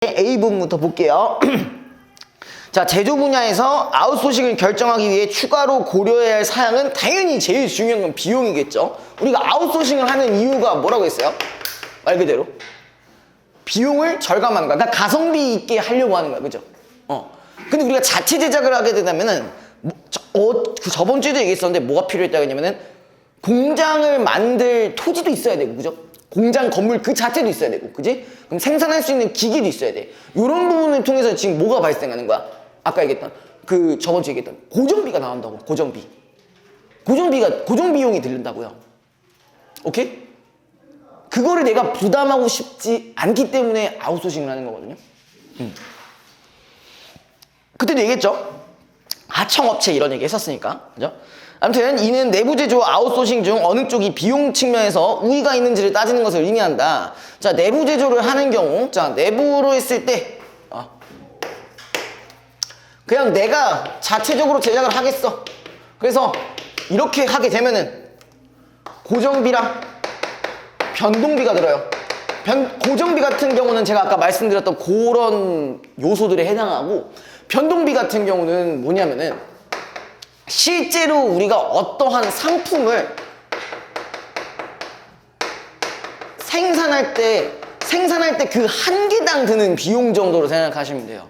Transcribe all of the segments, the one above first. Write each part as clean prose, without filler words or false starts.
A부분부터 볼게요. 자, 제조 분야에서 아웃소싱을 결정하기 위해 추가로 고려해야 할 사항은 당연히 제일 중요한 건 비용이겠죠. 우리가 아웃소싱을 하는 이유가 뭐라고 했어요? 말 그대로 비용을 절감하는 거야. 그러니까 가성비 있게 하려고 하는 거야. 그죠? 근데 우리가 자체 제작을 하게 되면은 저번 주에도 얘기했었는데 뭐가 필요했다고 했냐면은 공장을 만들 토지도 있어야 되고, 그죠? 공장 건물 그 자체도 있어야 되고, 그지? 그럼 생산할 수 있는 기기도 있어야 돼. 이런 부분을 통해서 지금 뭐가 발생하는 거야? 아까 얘기했던 저번 주에 얘기했던 고정비가 나온다고. 고정 비용이 들린다고요. 오케이? 그거를 내가 부담하고 싶지 않기 때문에 아웃소싱을 하는 거거든요. 그때도 얘기했죠. 하청업체 이런 얘기 했었으니까, 그죠? 아무튼 이는 내부 제조 아웃소싱 중 어느 쪽이 비용 측면에서 우위가 있는지를 따지는 것을 의미한다. 자, 내부 제조를 하는 경우, 자, 내부로 했을 때 그냥 내가 자체적으로 제작을 하겠어. 그래서 이렇게 하게 되면은 고정비랑 변동비가 들어요. 고정비 같은 경우는 제가 아까 말씀드렸던 그런 요소들에 해당하고, 변동비 같은 경우는 뭐냐면은 실제로 우리가 어떠한 상품을 생산할 때 그 한 개당 드는 비용 정도로 생각하시면 돼요.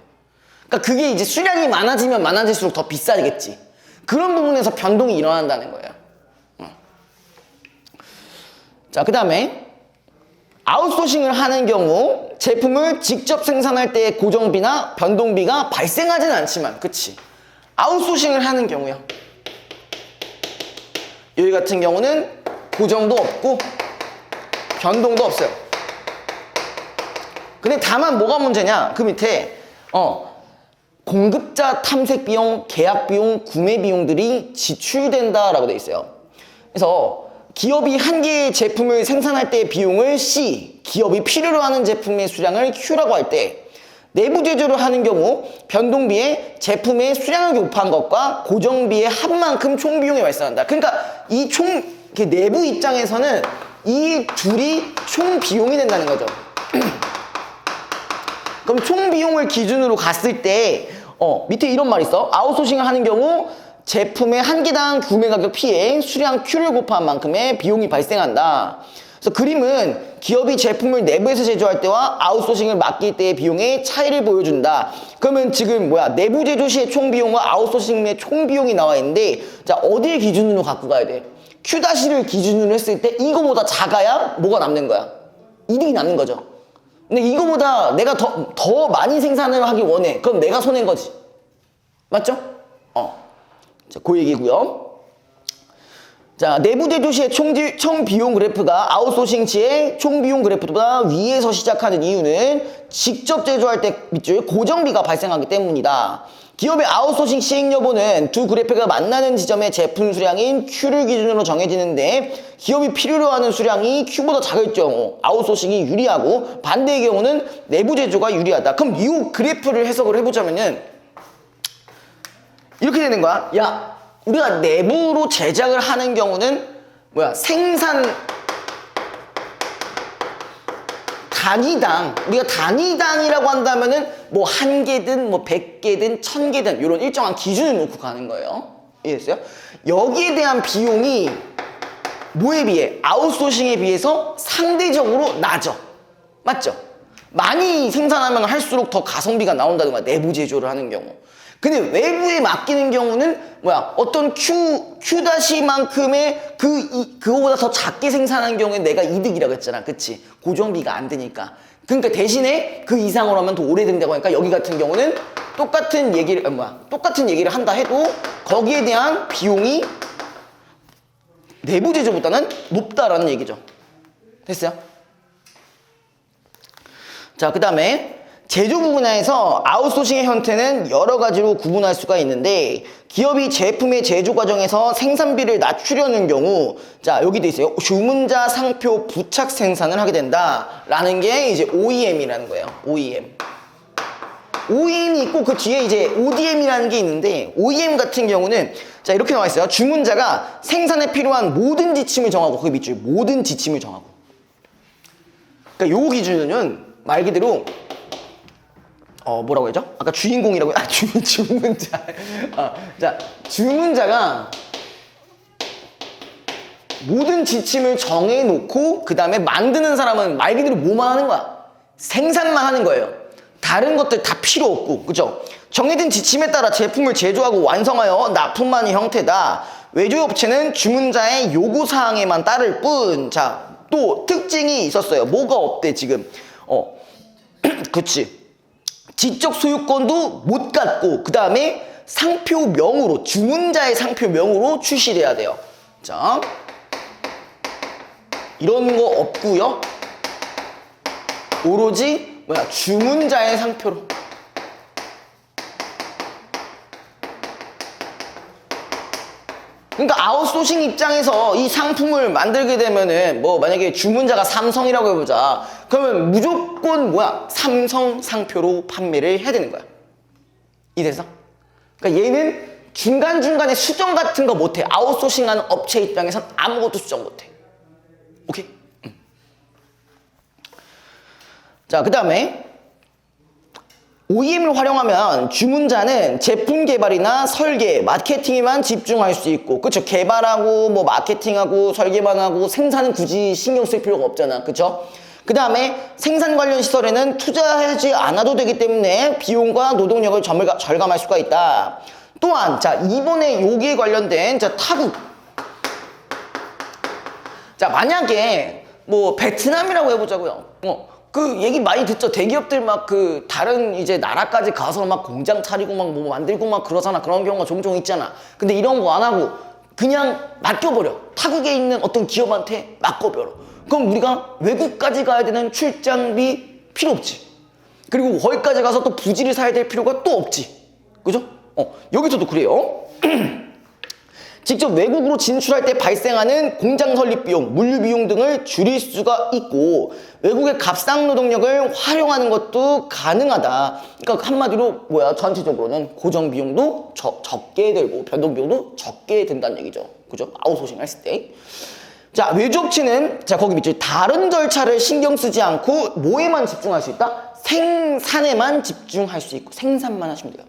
그러니까 그게 이제 수량이 많아지면 많아질수록 더 비싸겠지. 그런 부분에서 변동이 일어난다는 거예요. 자, 그 다음에 아웃소싱을 하는 경우 제품을 직접 생산할 때의 고정비나 변동비가 발생하지는 않지만, 그치? 아웃소싱을 하는 경우요, 여기 같은 경우는 고정도 없고 변동도 없어요. 근데 다만 뭐가 문제냐, 그 밑에 공급자 탐색 비용, 계약 비용, 구매 비용들이 지출된다라고 돼 있어요. 그래서 기업이 한 개의 제품을 생산할 때의 비용을 C, 기업이 필요로 하는 제품의 수량을 Q라고 할 때, 내부 제조를 하는 경우 변동비에 제품의 수량을 곱한 것과 고정비의 합만큼 총 비용이 발생한다. 그러니까 이 내부 입장에서는 이 둘이 총 비용이 된다는 거죠. 그럼 총 비용을 기준으로 갔을 때 밑에 이런 말이 있어. 아웃소싱을 하는 경우 제품의 한 개당 구매 가격 P에 수량 Q를 곱한 만큼의 비용이 발생한다. 그래서 그림은 기업이 제품을 내부에서 제조할 때와 아웃소싱을 맡길 때의 비용의 차이를 보여준다. 그러면 지금 내부 제조 시의 총 비용과 아웃소싱의 총 비용이 나와 있는데, 자, 어딜 기준으로 갖고 가야 돼? Q-를 기준으로 했을 때 이거보다 작아야 뭐가 남는 거야? 이득이 남는 거죠. 근데 이거보다 내가 더 많이 생산을 하기 원해. 그럼 내가 손해인 거지. 맞죠? 자, 그 얘기고요. 자, 내부 제조 시의 총 비용 그래프가 아웃소싱 시의 총 비용 그래프보다 위에서 시작하는 이유는 직접 제조할 때 밑줄 고정비가 발생하기 때문이다. 기업의 아웃소싱 시행 여부는 두 그래프가 만나는 지점의 제품 수량인 Q를 기준으로 정해지는데, 기업이 필요로 하는 수량이 Q보다 작을 경우 아웃소싱이 유리하고, 반대의 경우는 내부 제조가 유리하다. 그럼 이 그래프를 해석을 해보자면은 이렇게 되는 거야. 야, 우리가 내부로 제작을 하는 경우는 생산 단위당, 우리가 단위당이라고 한다면은 뭐 1개든 뭐 100개든 1000개든 이런 일정한 기준을 놓고 가는 거예요. 이해했어요? 여기에 대한 비용이 뭐에 비해? 아웃소싱에 비해서 상대적으로 낮아. 맞죠? 많이 생산하면 할수록 더 가성비가 나온다는 거야, 내부 제조를 하는 경우. 근데 외부에 맡기는 경우는 어떤 Q-만큼의 그거보다 더 작게 생산한 경우에 내가 이득이라고 했잖아. 그치? 고정비가 안 드니까. 그러니까 대신에 그 이상으로 하면 더 오래 된다고 하니까, 여기 같은 경우는 똑같은 얘기를 한다 해도 거기에 대한 비용이 내부 제조보다는 높다라는 얘기죠. 됐어요? 자, 그 다음에 제조부 분야에서 아웃소싱의 형태는 여러 가지로 구분할 수가 있는데, 기업이 제품의 제조 과정에서 생산비를 낮추려는 경우, 자, 여기 돼 있어요. 주문자 상표 부착 생산을 하게 된다라는 게 이제 OEM이라는 거예요. OEM이 있고 그 뒤에 이제 ODM이라는 게 있는데, OEM 같은 경우는 자, 이렇게 나와 있어요. 주문자가 생산에 필요한 모든 지침을 정하고, 거기 밑줄 모든 지침을 정하고. 그러니까 요 기준은 말 그대로 뭐라고 했죠? 아까 주인공이라고, 주문자. 자, 주문자가 모든 지침을 정해놓고 그 다음에 만드는 사람은 말 그대로 뭐만 하는 거야? 생산만 하는 거예요. 다른 것들 다 필요 없고, 그죠? 정해진 지침에 따라 제품을 제조하고 완성하여 납품하는 형태다. 외주업체는 주문자의 요구사항에만 따를 뿐. 자, 또 특징이 있었어요. 뭐가 없대 지금? 그치. 지적 소유권도 못 갖고, 그 다음에 상표명으로, 주문자의 상표명으로 출시를 해야 돼요. 자, 이런 거 없고요. 오로지 주문자의 상표로. 그러니까 아웃소싱 입장에서 이 상품을 만들게 되면은 만약에 주문자가 삼성이라고 해보자. 그러면 무조건 삼성 상표로 판매를 해야 되는 거야. 이래서 그러니까 얘는 중간중간에 수정 같은 거 못해. 아웃소싱하는 업체 입장에선 아무것도 수정 못해. 오케이? 자, 그 다음에 OEM을 활용하면 주문자는 제품 개발이나 설계, 마케팅에만 집중할 수 있고, 그쵸? 개발하고 마케팅하고 설계만 하고 생산은 굳이 신경 쓸 필요가 없잖아, 그쵸? 그 다음에 생산 관련 시설에는 투자하지 않아도 되기 때문에 비용과 노동력을 절감할 수가 있다. 또한 자, 이번에 여기에 관련된 타국. 자, 만약에 베트남이라고 해보자고요. 그 얘기 많이 듣죠. 대기업들 다른 이제 나라까지 가서 공장 차리고 만들고 그러잖아. 그런 경우가 종종 있잖아. 근데 이런 거 안 하고 그냥 맡겨버려. 타국에 있는 어떤 기업한테 맡겨버려. 그럼 우리가 외국까지 가야 되는 출장비 필요 없지. 그리고 거기까지 가서 또 부지를 사야 될 필요가 또 없지. 그죠? 여기서도 그래요. 직접 외국으로 진출할 때 발생하는 공장 설립 비용, 물류 비용 등을 줄일 수가 있고, 외국의 값싼 노동력을 활용하는 것도 가능하다. 그러니까 한마디로 전체적으로는 고정 비용도 적게 들고 변동 비용도 적게 든다는 얘기죠. 그죠? 아웃소싱 했을 때. 자, 외주업체는 거기 밑에 다른 절차를 신경 쓰지 않고 뭐에만 집중할 수 있다? 생산에만 집중할 수 있고 생산만 하시면 돼요.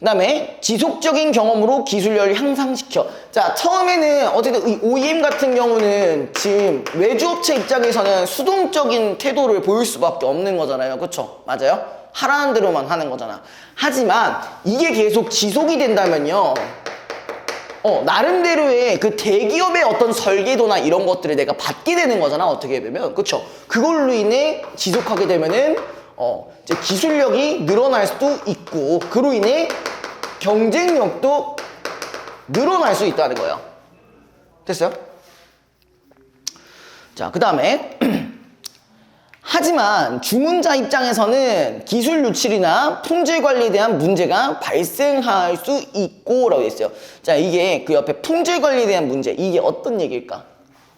그 다음에 지속적인 경험으로 기술력을 향상시켜. 자, 처음에는 어쨌든 이 OEM 같은 경우는 지금 외주업체 입장에서는 수동적인 태도를 보일 수밖에 없는 거잖아요. 그쵸? 맞아요? 하라는 대로만 하는 거잖아. 하지만 이게 계속 지속이 된다면요, 나름대로의 그 대기업의 어떤 설계도나 이런 것들을 내가 받게 되는 거잖아. 어떻게 보면. 그쵸? 그걸로 인해 지속하게 되면은 이제 기술력이 늘어날 수도 있고, 그로 인해 경쟁력도 늘어날 수 있다는 거예요. 됐어요? 자, 그 다음에 하지만 주문자 입장에서는 기술 유출이나 품질 관리에 대한 문제가 발생할 수 있고 라고 했어요. 자, 이게 그 옆에 품질 관리에 대한 문제, 이게 어떤 얘기일까?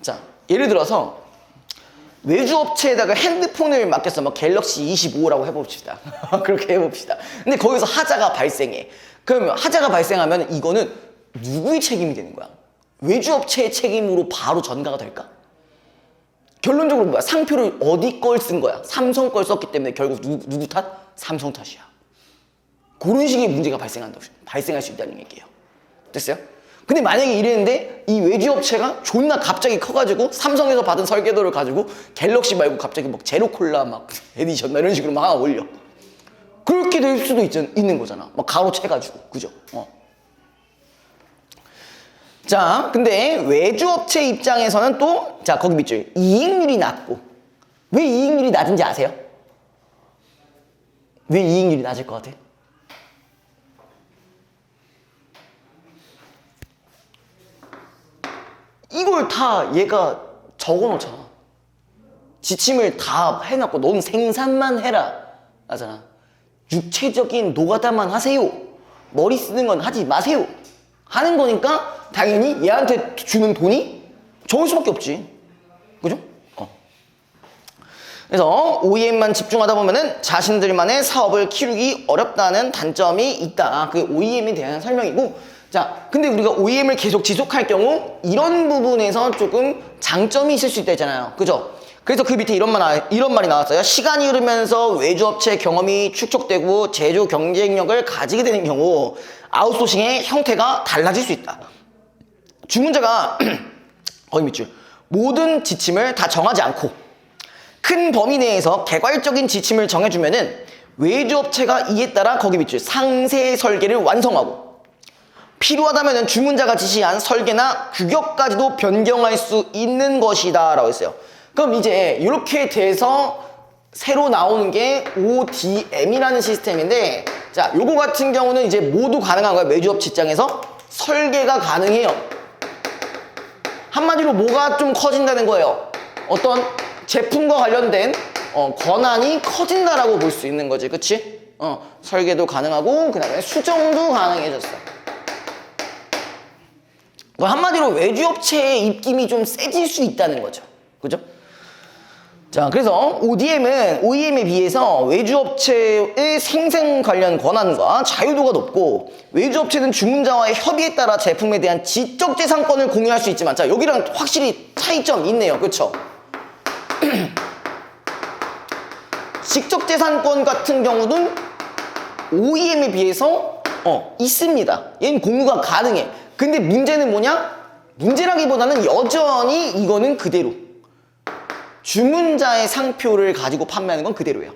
자, 예를 들어서 외주업체에다가 핸드폰을 맡겼어. 갤럭시 25라고 해봅시다. 그렇게 해봅시다. 근데 거기서 하자가 발생해. 그러면 하자가 발생하면 이거는 누구의 책임이 되는 거야? 외주업체의 책임으로 바로 전가가 될까? 결론적으로 상표를 어디 걸 쓴 거야? 삼성 걸 썼기 때문에 결국 누구 탓? 삼성 탓이야. 그런 식의 문제가 발생할 수 있다는 얘기예요. 됐어요? 근데 만약에 이랬는데 이 외주업체가 존나 갑자기 커가지고 삼성에서 받은 설계도를 가지고 갤럭시 말고 갑자기 제로콜라 에디션 이런 식으로 하나 올려. 그렇게 될 수도 있는 거잖아. 가로채가지고. 그죠? 자, 근데 외주업체 입장에서는 또, 자, 거기 밑줄. 이익률이 낮고. 왜 이익률이 낮은지 아세요? 왜 이익률이 낮을 것 같아? 이걸 다 얘가 적어 놓잖아. 지침을 다 해놨고, 넌 생산만 해라. 하잖아. 육체적인 노가다만 하세요. 머리 쓰는 건 하지 마세요. 하는 거니까 당연히 얘한테 주는 돈이 적을 수밖에 없지. 그죠? 그래서 OEM만 집중하다 보면은 자신들만의 사업을 키우기 어렵다는 단점이 있다. 그 OEM에 대한 설명이고, 자, 근데 우리가 OEM을 계속 지속할 경우 이런 부분에서 조금 장점이 있을 수 있다 했잖아요. 그죠? 그래서 그 밑에 이런 말이 나왔어요. 시간이 흐르면서 외주업체 경험이 축적되고 제조 경쟁력을 가지게 되는 경우 아웃소싱의 형태가 달라질 수 있다. 주문자가 거의 밑줄 모든 지침을 다 정하지 않고 큰 범위 내에서 개괄적인 지침을 정해주면은 외주업체가 이에 따라 거기 밑줄 상세 설계를 완성하고 필요하다면은 주문자가 지시한 설계나 규격까지도 변경할 수 있는 것이다 라고 했어요. 그럼 이제 이렇게 돼서 새로 나오는 게 ODM이라는 시스템인데, 자, 요거 같은 경우는 이제 모두 가능한 거예요. 외주업체 입장에서 설계가 가능해요. 한마디로 뭐가 좀 커진다는 거예요. 어떤 제품과 관련된 권한이 커진다라고 볼 수 있는 거지, 그치? 설계도 가능하고 그 다음에 수정도 가능해졌어. 한마디로 외주업체의 입김이 좀 세질 수 있다는 거죠, 그죠? 자, 그래서 ODM은 OEM에 비해서 외주업체의 생산 관련 권한과 자유도가 높고, 외주업체는 주문자와의 협의에 따라 제품에 대한 지적재산권을 공유할 수 있지만, 자, 여기랑 확실히 차이점이 있네요. 그쵸? 지적재산권 같은 경우는 OEM에 비해서 있습니다. 얘는 공유가 가능해. 근데 문제는 뭐냐? 문제라기보다는 여전히 이거는 그대로 주문자의 상표를 가지고 판매하는 건 그대로예요.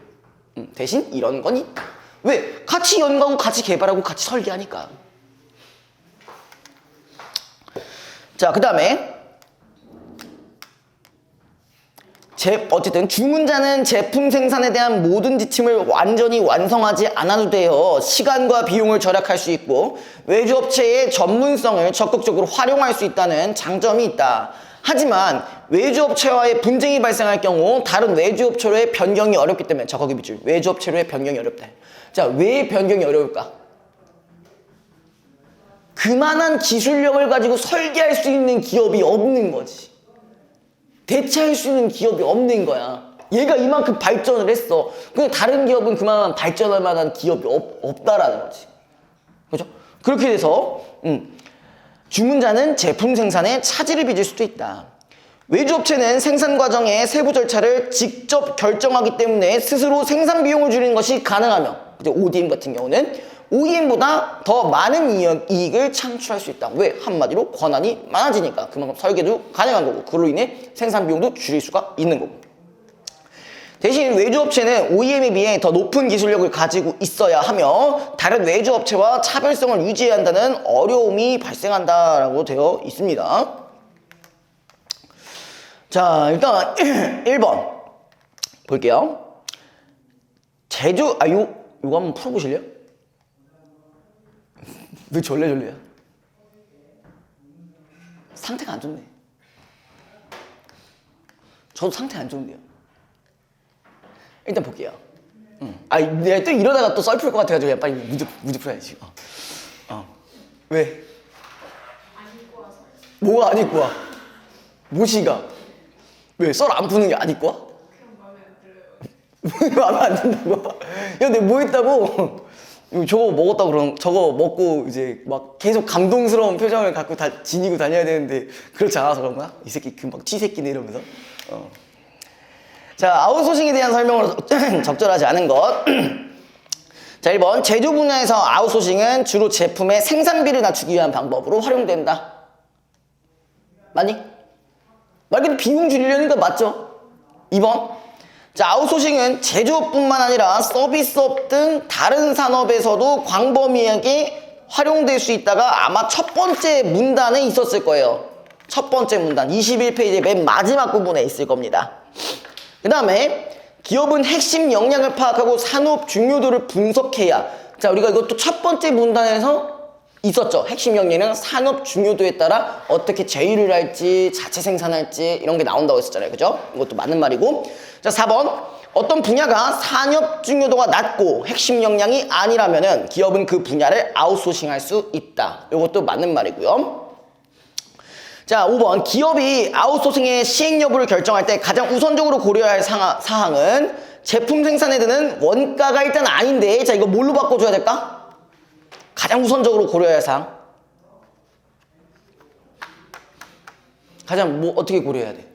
대신 이런 건 있다. 왜? 같이 연구하고 같이 개발하고 같이 설계하니까. 자, 그 다음에 어쨌든 주문자는 제품 생산에 대한 모든 지침을 완전히 완성하지 않아도 돼요. 시간과 비용을 절약할 수 있고 외주업체의 전문성을 적극적으로 활용할 수 있다는 장점이 있다. 하지만 외주업체와의 분쟁이 발생할 경우 다른 외주업체로의 변경이 어렵기 때문에, 자, 거기 밑줄 외주업체로의 변경이 어렵다. 자, 왜 변경이 어려울까? 그만한 기술력을 가지고 설계할 수 있는 기업이 없는 거지. 대체할 수 있는 기업이 없는 거야. 얘가 이만큼 발전을 했어. 근데 다른 기업은 그만한 발전할 만한 기업이 없다라는 거지. 그죠? 그렇게 돼서 주문자는 제품 생산에 차질을 빚을 수도 있다. 외주업체는 생산 과정의 세부 절차를 직접 결정하기 때문에 스스로 생산 비용을 줄이는 것이 가능하며, ODM 같은 경우는 OEM보다 더 많은 이익을 창출할 수 있다. 왜? 한마디로 권한이 많아지니까 그만큼 설계도 가능한 거고, 그로 인해 생산 비용도 줄일 수가 있는 거고. 대신 외주업체는 OEM에 비해 더 높은 기술력을 가지고 있어야 하며 다른 외주업체와 차별성을 유지해야 한다는 어려움이 발생한다라고 되어 있습니다. 자, 일단 1번 볼게요. 요거 한번 풀어보실래요? 왜 졸래졸래야? 상태가 안 좋네. 저도 상태 안 좋은데요. 일단 볼게요. 내가 또 이러다가 또 썰 풀 것 같아가지고 그냥 빨리 문제 풀어야지. 왜? 안 입고 와서. 뭐가 안 입고 와? 모시가? 왜? 썰 안 푸는 게 안 입고 와? 그냥 마음에 안 들어요. 마음에 안 든다고? 야, 내가 뭐 했다고? 저거 먹었다고 저거 먹고 이제 막 계속 감동스러운 표정을 갖고 지니고 다녀야 되는데 그렇지 않아서 그런가? 이 새끼 금방 쥐새끼네 이러면서. 자, 아웃소싱에 대한 설명으로 적절하지 않은 것. 자, 1번 제조 분야에서 아웃소싱은 주로 제품의 생산비를 낮추기 위한 방법으로 활용된다. 맞니? 말 그대로 비용 줄이려니까 맞죠? 2번 자, 아웃소싱은 제조업뿐만 아니라 서비스업 등 다른 산업에서도 광범위하게 활용될 수 있다가 아마 첫 번째 문단에 있었을 거예요. 첫 번째 문단 21페이지 맨 마지막 부분에 있을 겁니다. 그 다음에 기업은 핵심 역량을 파악하고 산업 중요도를 분석해야, 자, 우리가 이것도 첫 번째 문단에서 있었죠. 핵심 역량은 산업 중요도에 따라 어떻게 제휴를 할지 자체 생산할지 이런 게 나온다고 했었잖아요. 그죠? 이것도 맞는 말이고. 자, 4번 어떤 분야가 산업 중요도가 낮고 핵심 역량이 아니라면은 기업은 그 분야를 아웃소싱할 수 있다. 이것도 맞는 말이고요. 자, 5번 기업이 아웃소싱의 시행 여부를 결정할 때 가장 우선적으로 고려해야 할 사항은 제품 생산에 드는 원가가 일단 아닌데, 자, 이거 뭘로 바꿔줘야 될까? 가장 우선적으로 고려해야 할 사항. 가장 어떻게 고려해야 돼?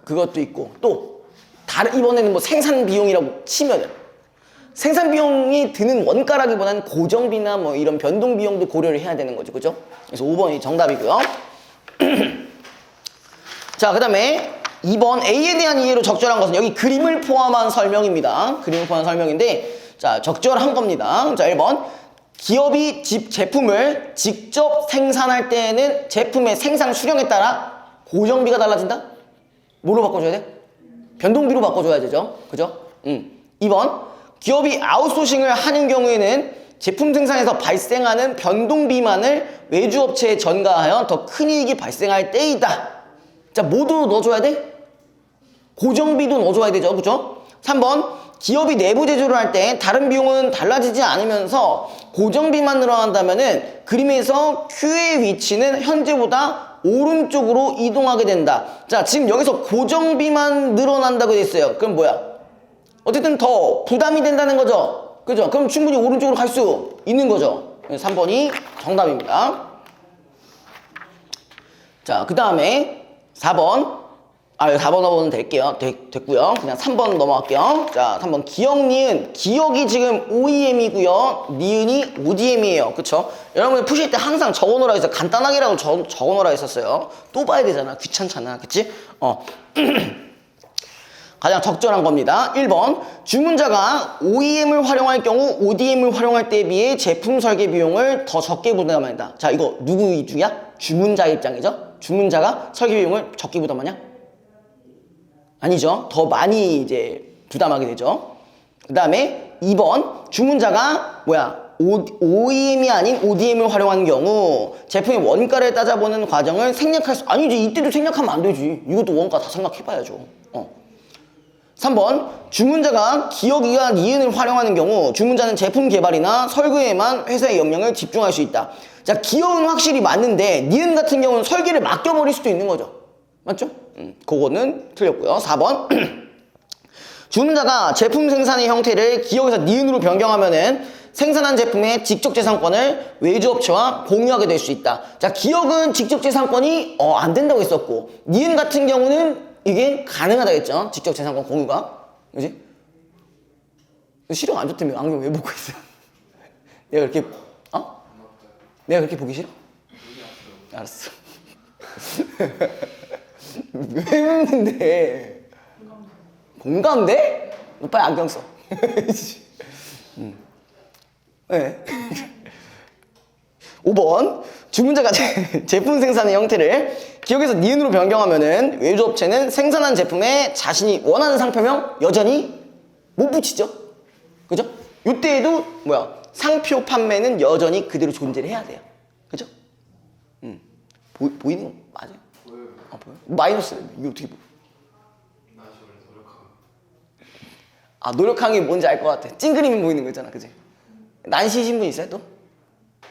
그것도 있고 또 다른 이번에는 뭐 생산 비용이라고 치면은 생산 비용이 드는 원가라기보다는 고정비나 뭐 이런 변동 비용도 고려를 해야 되는 거죠, 그죠? 그래서 5번이 정답이고요. 자, 그 다음에 2번 A에 대한 이해로 적절한 것은 여기 그림을 포함한 설명입니다. 그림을 포함한 설명인데 자, 적절한 겁니다. 자, 1번 기업이 제품을 직접 생산할 때에는 제품의 생산 수량에 따라 고정비가 달라진다? 뭐로 바꿔줘야 돼? 변동비로 바꿔줘야 되죠. 그죠? 2번 기업이 아웃소싱을 하는 경우에는 제품 생산에서 발생하는 변동비만을 외주업체에 전가하여 더 큰 이익이 발생할 때이다. 자, 모두 넣어줘야 돼? 고정비도 넣어줘야 되죠. 그죠? 3번 기업이 내부 제조를 할 때 다른 비용은 달라지지 않으면서 고정비만 늘어난다면은 그림에서 Q의 위치는 현재보다 오른쪽으로 이동하게 된다. 자, 지금 여기서 고정비만 늘어난다고 돼 있어요. 그럼 뭐야? 어쨌든 더 부담이 된다는 거죠. 그죠? 그럼 충분히 오른쪽으로 갈 수 있는 거죠. 3번이 정답입니다. 자, 그 다음에 4번. 4번, 5번은 될게요. 됐고요. 그냥 3번 넘어갈게요. 자, 3번 기억, 니은. 기억이 지금 OEM이고요. 니은이 ODM이에요. 그쵸? 여러분들 푸실 때 항상 적어놓으라 해서 간단하게라고 적어놓으라 했었어요. 또 봐야 되잖아. 귀찮잖아. 그치? 가장 적절한 겁니다. 1번 주문자가 OEM을 활용할 경우 ODM을 활용할 때에 비해 제품 설계 비용을 더 적게 부담한다. 자, 이거 누구 입장이야? 주문자 입장이죠? 주문자가 설계 비용을 적게 부담하냐? 아니죠. 더 많이 이제 부담하게 되죠. 그 다음에 2번 주문자가 OEM이 아닌 ODM을 활용한 경우 제품의 원가를 따져보는 과정을 생략할 수 아니지. 이때도 생략하면 안 되지. 이것도 원가 다 생각해봐야죠. 3번 주문자가 기억이와 니은을 활용하는 경우 주문자는 제품 개발이나 설계에만 회사의 역량을 집중할 수 있다. 자, 기억은 확실히 맞는데 니은 같은 경우는 설계를 맡겨버릴 수도 있는 거죠. 맞죠? 그거는 틀렸고요. 4번 주문자가 제품 생산의 형태를 기억에서 니은으로 변경하면은 생산한 제품의 직접재산권을 외주업체와 공유하게 될 수 있다. 자, 기억은 직접재산권이 안 된다고 했었고 니은 같은 경우는 이게 가능하다겠죠. 직접재산권 공유가. 그지? 시력 안 좋다며 안경 왜 보고 있어? 내가 그렇게 내가 그렇게 보기 싫어? 알았어. 왜 묻는데? 공감대? 너 빨리 안경 써. 네. 5번 주문자가 제품 생산의 형태를 기억에서 니은으로 변경하면은 외주업체는 생산한 제품에 자신이 원하는 상표명 여전히 못 붙이죠. 그죠? 이때에도 상표 판매는 여전히 그대로 존재를 해야 돼요. 그죠? 보이는 거 맞아요? 보여요. 보여? 마이너스래. 이게 어떻게 보여? 나 저를 노력하고. 노력한 게 뭔지 알 것 같아. 찡그림이 보이는 거 있잖아. 그지? 난시 신분 있어요, 또?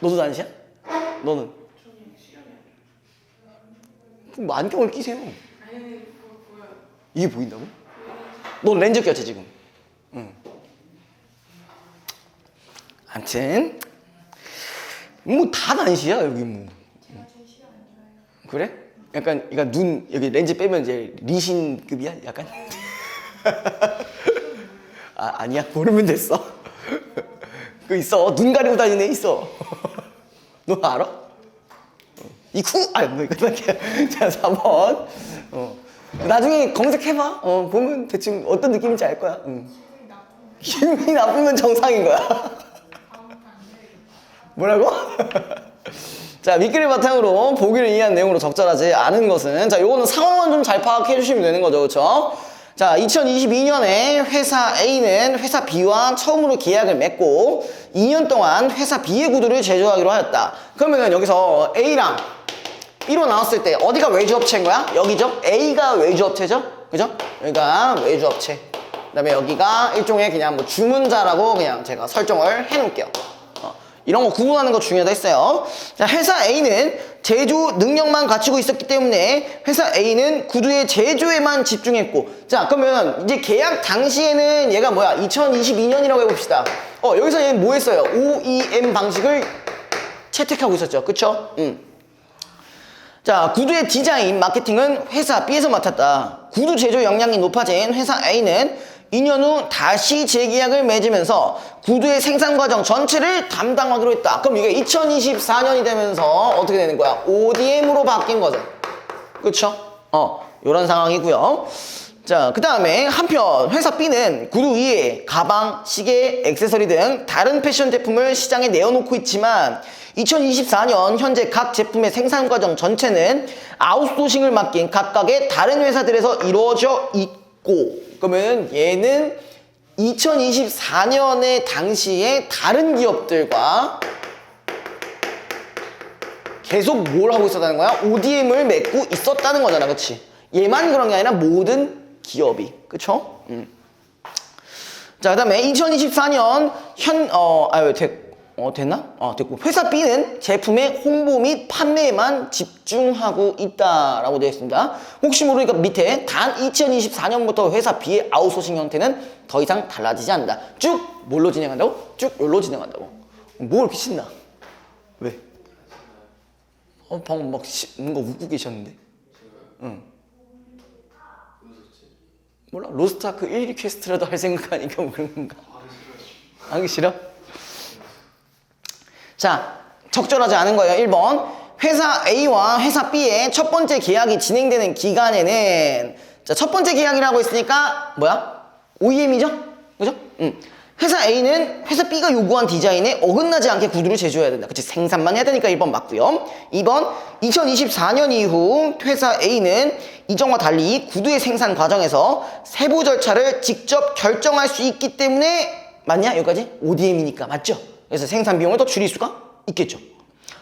너도 난시야? 너는? 저는 시력이 안 그럼 뭐 안경을 끼세요. 좋아요. 아니, 보여요. 이게 보인다고? 너 렌즈 꼈지, 지금? 응. 암튼 뭐 다 난시야, 여기 뭐. 제가 제일 시력 안 좋아요. 그래? 약간 그러니까 눈 여기 렌즈 빼면 이제 리신급이야? 약간? 아니야? 모르면 됐어. 그 있어. 눈 가리고 다니는 애 있어. 너 알아? 이쿠? 뭐 이거 자, 4번. 나중에 검색해봐. 보면 대충 어떤 느낌인지 알 거야. 기분이 나쁘면 정상인 거야. 뭐라고? 자, 밑글을 바탕으로 보기를 이해한 내용으로 적절하지 않은 것은 자, 요거는 상황만 좀 잘 파악해 주시면 되는 거죠. 그렇죠? 자, 2022년에 회사 A는 회사 B와 처음으로 계약을 맺고 2년 동안 회사 B의 구두를 제조하기로 하였다. 그러면 여기서 A랑 B로 나왔을 때 어디가 외주업체인 거야? 여기죠? A가 외주업체죠? 그죠? 여기가 외주업체. 그 다음에 여기가 일종의 그냥 뭐 주문자라고 그냥 제가 설정을 해 놓을게요. 이런 거 구분하는 거 중요하다 했어요. 자, 회사 A는 제조 능력만 갖추고 있었기 때문에 회사 A는 구두의 제조에만 집중했고, 자, 그러면 이제 계약 당시에는 얘가 2022년이라고 해봅시다. 여기서 얘는 뭐 했어요? OEM 방식을 채택하고 있었죠. 그쵸? 자, 구두의 디자인, 마케팅은 회사 B에서 맡았다. 구두 제조 역량이 높아진 회사 A는 2년 후 다시 재계약을 맺으면서 구두의 생산 과정 전체를 담당하기로 했다. 그럼 이게 2024년이 되면서 어떻게 되는 거야? ODM으로 바뀐 거죠. 그쵸? 요런 상황이고요. 자, 그 다음에 한편 회사 B는 구두 위에 가방, 시계, 액세서리 등 다른 패션 제품을 시장에 내어놓고 있지만 2024년 현재 각 제품의 생산 과정 전체는 아웃소싱을 맡긴 각각의 다른 회사들에서 이루어져 있고, 그러면 얘는 2024년에 당시에 다른 기업들과 계속 뭘 하고 있었다는 거야? ODM을 맺고 있었다는 거잖아, 그치? 얘만 그런 게 아니라 모든 기업이, 그쵸? 자, 그 다음에 2024년 됐나? 됐고. 회사 B는 제품의 홍보 및 판매에만 집중하고 있다라고 되어 있습니다. 혹시 모르니까 밑에 단 2024년부터 회사 B의 아웃소싱 형태는 더 이상 달라지지 않는다. 쭉 뭘로 진행한다고? 쭉 뭘로 진행한다고. 뭐 이렇게 신나? 왜? 방금 막 뭔가 웃고 계셨는데? 응. 몰라? 로스트아크 1위 퀘스트라도 할 생각하니까 뭐 그런 건가? 하기 싫어? 자, 적절하지 않은 거예요. 1번. 회사 A와 회사 B의 첫 번째 계약이 진행되는 기간에는, 자, 첫 번째 계약이라고 했으니까 뭐야? OEM이죠? 그죠? 회사 A는 회사 B가 요구한 디자인에 어긋나지 않게 구두를 제조해야 된다. 그치? 생산만 해야 되니까 1번 맞고요. 2번. 2024년 이후 회사 A는 이전과 달리 구두의 생산 과정에서 세부 절차를 직접 결정할 수 있기 때문에, 맞냐? 여기까지? ODM이니까 맞죠? 그래서 생산 비용을 더 줄일 수가 있겠죠.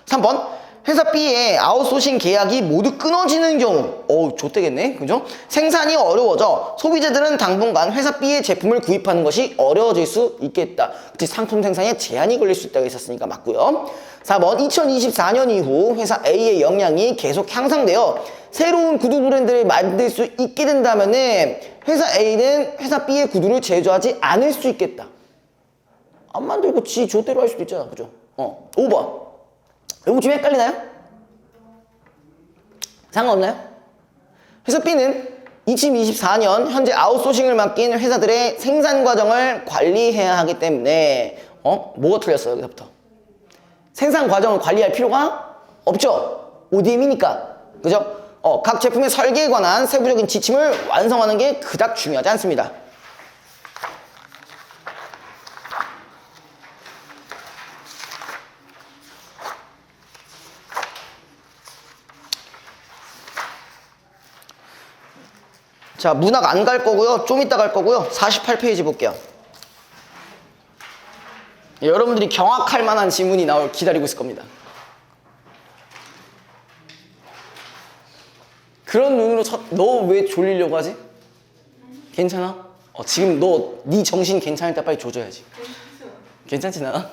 3번. 회사 B의 아웃소싱 계약이 모두 끊어지는 경우, 좋대겠네, 그죠? 생산이 어려워져 소비자들은 당분간 회사 B의 제품을 구입하는 것이 어려워질 수 있겠다. 그치, 상품 생산에 제한이 걸릴 수 있다고 했었으니까 맞고요. 4번. 2024년 이후 회사 A의 역량이 계속 향상되어 새로운 구두 브랜드를 만들 수 있게 된다면은 회사 A는 회사 B의 구두를 제조하지 않을 수 있겠다. 안 만들고 지 조대로 할 수도 있잖아, 그죠? 5번. 이거 좀 헷갈리나요? 상관없나요? 회사 B는 2024년 현재 아웃소싱을 맡긴 회사들의 생산 과정을 관리해야 하기 때문에 뭐가 틀렸어요, 여기서부터? 생산 과정을 관리할 필요가 없죠. ODM이니까. 그죠? 각 제품의 설계에 관한 세부적인 지침을 완성하는 게 그닥 중요하지 않습니다. 자, 문학 안 갈 거고요. 좀 이따 갈 거고요. 48페이지 볼게요. 여러분들이 경악할 만한 지문이 기다리고 있을 겁니다. 그런 눈으로 너 왜 졸리려고 하지? 괜찮아? 지금 네 정신 괜찮을 때 빨리 조져야지. 괜찮지, 나?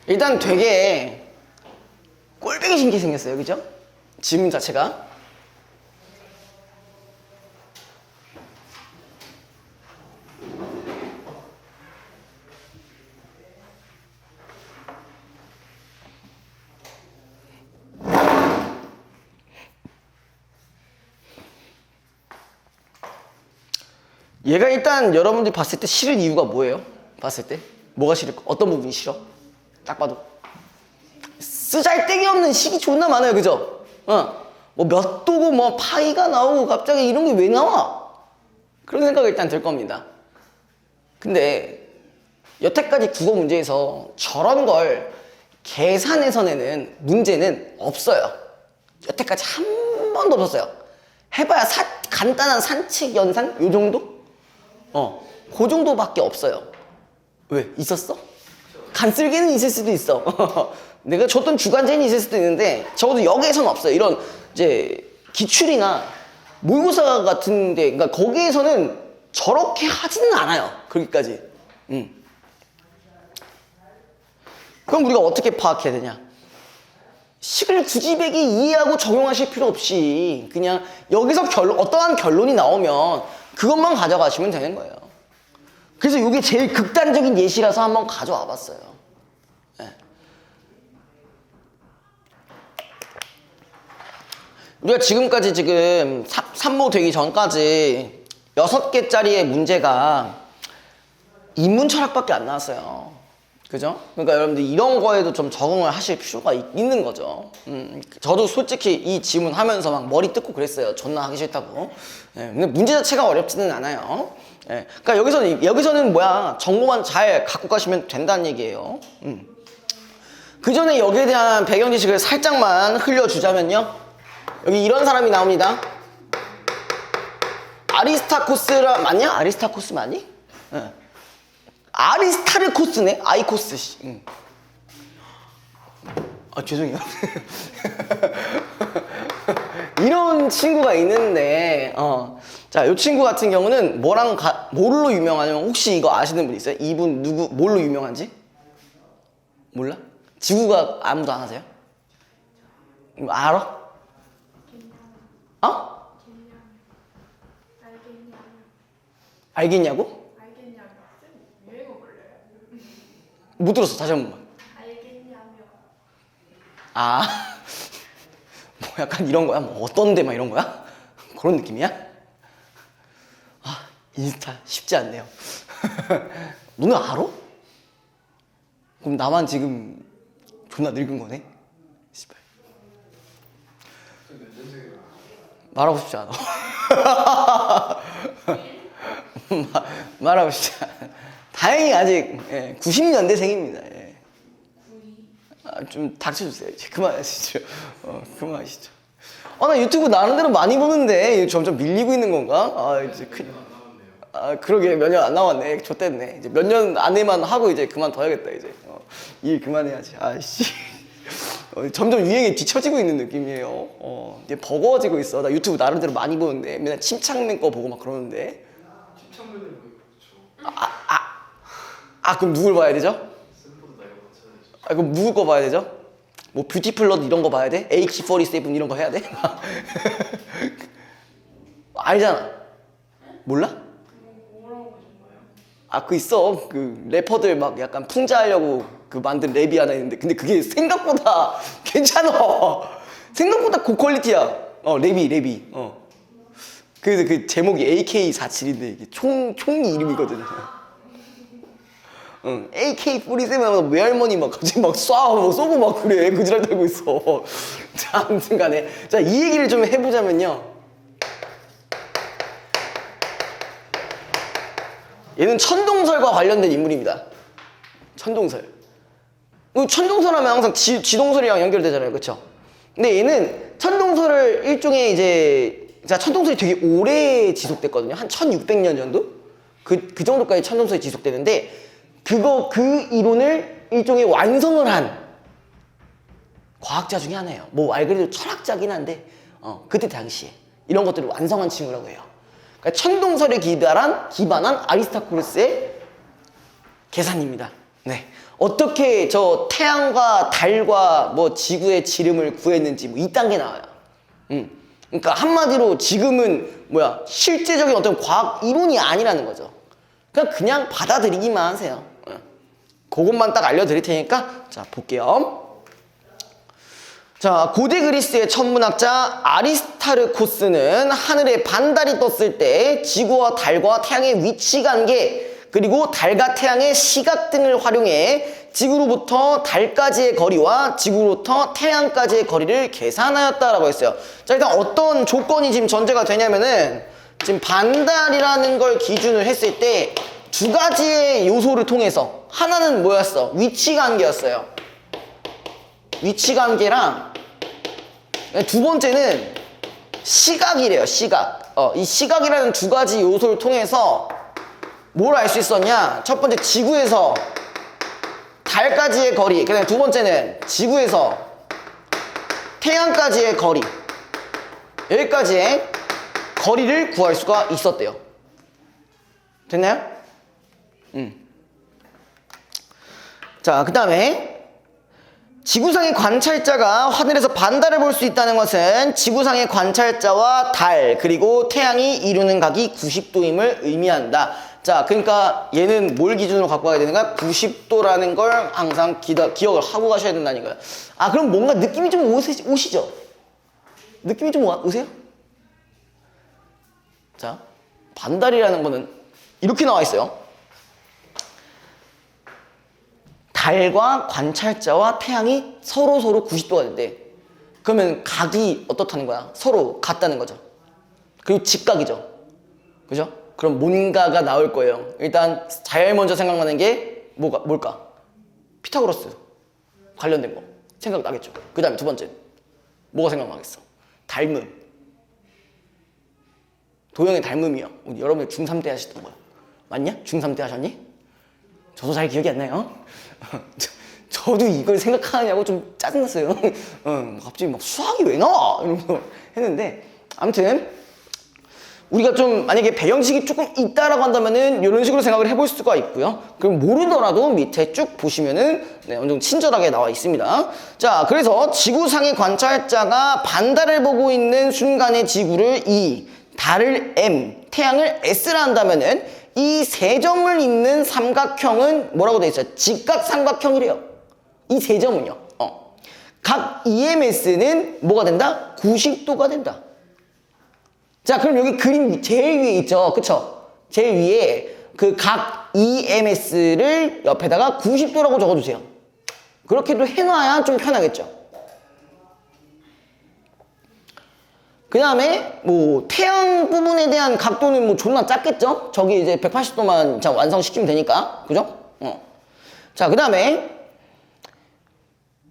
일단 되게 꼴배기 신기 생겼어요, 그죠? 지문 자체가. 얘가 일단 여러분들이 봤을 때 싫은 이유가 뭐예요? 봤을 때? 뭐가 싫을까? 어떤 부분이 싫어? 딱 봐도 쓰잘데기 없는 식이 존나 많아요, 그죠? 뭐 몇 도고 뭐 파이가 나오고 갑자기 이런 게 왜 나와? 그런 생각이 일단 들 겁니다. 근데 여태까지 국어 문제에서 저런 걸 계산해서 내는 문제는 없어요. 여태까지 한 번도 없었어요. 해봐야 간단한 산책 연산? 요 정도? 그 정도밖에 없어요. 왜? 있었어? 간쓸기는 있을 수도 있어. 내가 줬던 주간제는 있을 수도 있는데 적어도 여기에서는 없어요. 이런 이제 기출이나 모의고사 같은데, 그러니까 거기에서는 저렇게 하지는 않아요. 그렇게까지. 그럼 우리가 어떻게 파악해야 되냐? 식을 굳이 배기 이해하고 적용하실 필요 없이 그냥 여기서 어떠한 결론이 나오면 그것만 가져가시면 되는 거예요. 그래서 이게 제일 극단적인 예시라서 한번 가져와 봤어요. 네. 우리가 지금까지 지금 산모 되기 전까지 6개짜리의 문제가 인문 철학밖에 안 나왔어요. 그죠? 그러니까 여러분들 이런 거에도 좀 적응을 하실 필요가 있는 거죠. 저도 솔직히 이 지문 하면서 막 머리 뜯고 그랬어요. 존나 하기 싫다고. 예, 근데 문제 자체가 어렵지는 않아요. 예, 그러니까 여기서는 뭐야, 정보만 잘 갖고 가시면 된다는 얘기예요. 그 전에 여기에 대한 배경 지식을 살짝만 흘려주자면요. 여기 이런 사람이 나옵니다. 아리스타코스라 맞냐? 아리스타코스 맞니? 예. 아리스타르코스네? 아이코스. 아, 죄송해요. 이런 친구가 있는데, 자, 이 친구 같은 경우는 뭘로 유명하냐면, 혹시 이거 아시는 분 있어요? 이분 뭘로 유명한지? 몰라? 지구가 아무도 안 하세요? 이거 알아? 어? 알겠냐고? 알겠냐면 유행어 걸려요. 못 들었어. 다시 한 번만. 알겠냐면 아, 뭐 약간 이런 거야? 뭐 어떤데 막 이런 거야? 그런 느낌이야? 아, 인스타 쉽지 않네요. 너네 알아? 그럼 나만 지금 존나 늙은 거네? 씨발. 몇 년생이야? 말하고 싶지 않아. 말하고 싶지 않아. 다행히 아직 90년대생입니다. 예. 아, 좀 닥쳐주세요. 이제 그만하시죠. 그만하시죠. 나 유튜브 나름대로 많이 보는데 점점 밀리고 있는 건가? 아, 이제 그러게 몇 년 안 남았네. 좆됐네. 이제 몇 년 안에만 하고 이제 그만둬야겠다. 이제 일 그만해야지. 아씨. 점점 유행에 뒤처지고 있는 느낌이에요. 이제 버거워지고 있어. 나 유튜브 나름대로 많이 보는데 맨날 침착맨 거 보고 막 그러는데. 침착맨을 왜 그렇죠? 그럼 누굴 봐야 되죠? 샌포드 나 이런 거 찾아야지. 그럼 누구 거 봐야 되죠? 뭐 뷰티플러드 이런 거 봐야 돼? AK47 이런 거 해야 돼? 알잖아. 몰라? 뭐라고 하신 거예요? 그 있어. 그 래퍼들 막 약간 풍자하려고 그 만든 랩이 하나 있는데, 근데 그게 생각보다 괜찮아. 생각보다 고퀄리티야. 랩이. 그래서 그 제목이 AK47인데 이게 총이 이름이거든. AK47하면 외할머니 막 갑자기 막 쏘고 막 그래. 그지랄 떨고 있어. 자, 아무튼 간에. 자, 이 얘기를 좀 해보자면요. 얘는 천동설과 관련된 인물입니다. 천동설. 천동설 하면 항상 지동설이랑 연결되잖아요. 그쵸? 근데 얘는 천동설을 일종의 이제, 자, 천동설이 되게 오래 지속됐거든요. 한 1600년 정도? 그 정도까지 천동설이 지속되는데, 그 이론을 일종의 완성을 한 과학자 중에 하나예요. 뭐 말 그대로 철학자긴 한데, 그때 당시에 이런 것들을 완성한 친구라고 해요. 그러니까 천동설에 기반한 아리스타코르스의 계산입니다. 네. 어떻게 저 태양과 달과 뭐 지구의 지름을 구했는지 뭐 이딴 게 나와요. 그러니까 한마디로 지금은 실제적인 어떤 과학 이론이 아니라는 거죠. 그냥 받아들이기만 하세요. 그것만 딱 알려드릴 테니까 자, 볼게요. 자, 고대 그리스의 천문학자 아리스타르코스는 하늘에 반달이 떴을 때 지구와 달과 태양의 위치 관계, 그리고 달과 태양의 시각등을 활용해 지구로부터 달까지의 거리와 지구로부터 태양까지의 거리를 계산하였다라고 했어요. 자, 일단 어떤 조건이 지금 전제가 되냐면은, 지금 반달이라는 걸 기준을 했을 때 두 가지의 요소를 통해서, 하나는 뭐였어? 위치 관계였어요. 위치 관계랑, 두 번째는 시각이래요. 시각. 이 시각이라는 두 가지 요소를 통해서 뭘 알 수 있었냐? 첫 번째, 지구에서 달까지의 거리. 그다음에 두 번째는 지구에서 태양까지의 거리. 여기까지의 거리를 구할 수가 있었대요. 됐나요? 자, 그 다음에 지구상의 관찰자가 하늘에서 반달을 볼 수 있다는 것은 지구상의 관찰자와 달 그리고 태양이 이루는 각이 90도임을 의미한다. 자, 그러니까 얘는 뭘 기준으로 갖고 가야 되는가? 90도라는 걸 항상 기억을 하고 가셔야 된다는 거야. 아, 그럼 뭔가 느낌이 좀 오시죠? 느낌이 좀 오세요? 자, 반달이라는 거는 이렇게 나와 있어요. 달과 관찰자와 태양이 서로 90도가 된대. 그러면 각이 어떻다는 거야? 서로 같다는 거죠. 그리고 직각이죠. 그죠? 그럼 뭔가가 나올 거예요. 일단 제일 먼저 생각나는 게 뭘까? 피타고라스 관련된 거 생각나겠죠. 그 다음에 두 번째 뭐가 생각나겠어? 닮음. 도형의 닮음이요. 여러분이 중3 때 하셨던 거야. 맞냐? 중3 때 하셨니? 저도 잘 기억이 안 나요. 저도 이걸 생각하냐고 좀 짜증났어요. 갑자기 막 수학이 왜 나와? 이러면서 했는데 아무튼 우리가 좀 만약에 배형식이 조금 있다라고 한다면은 이런 식으로 생각을 해볼 수가 있고요. 그럼 모르더라도 밑에 쭉 보시면은 네, 어느 정도 친절하게 나와 있습니다. 자, 그래서 지구상의 관찰자가 반달을 보고 있는 순간의 지구를 E, 달을 M, 태양을 S라 한다면은 이 세 점을 잇는 삼각형은 뭐라고 되어 있어요? 직각삼각형이래요. 이 세 점은요. 각 EMS는 뭐가 된다? 90도가 된다. 자, 그럼 여기 그림 제일 위에 있죠. 그쵸? 제일 위에 그 각 EMS를 옆에다가 90도라고 적어주세요. 그렇게도 해놔야 좀 편하겠죠. 그 다음에 뭐 태양 부분에 대한 각도는 뭐 존나 작겠죠? 저기 이제 180도만 완성시키면 되니까. 그죠? 자, 그 다음에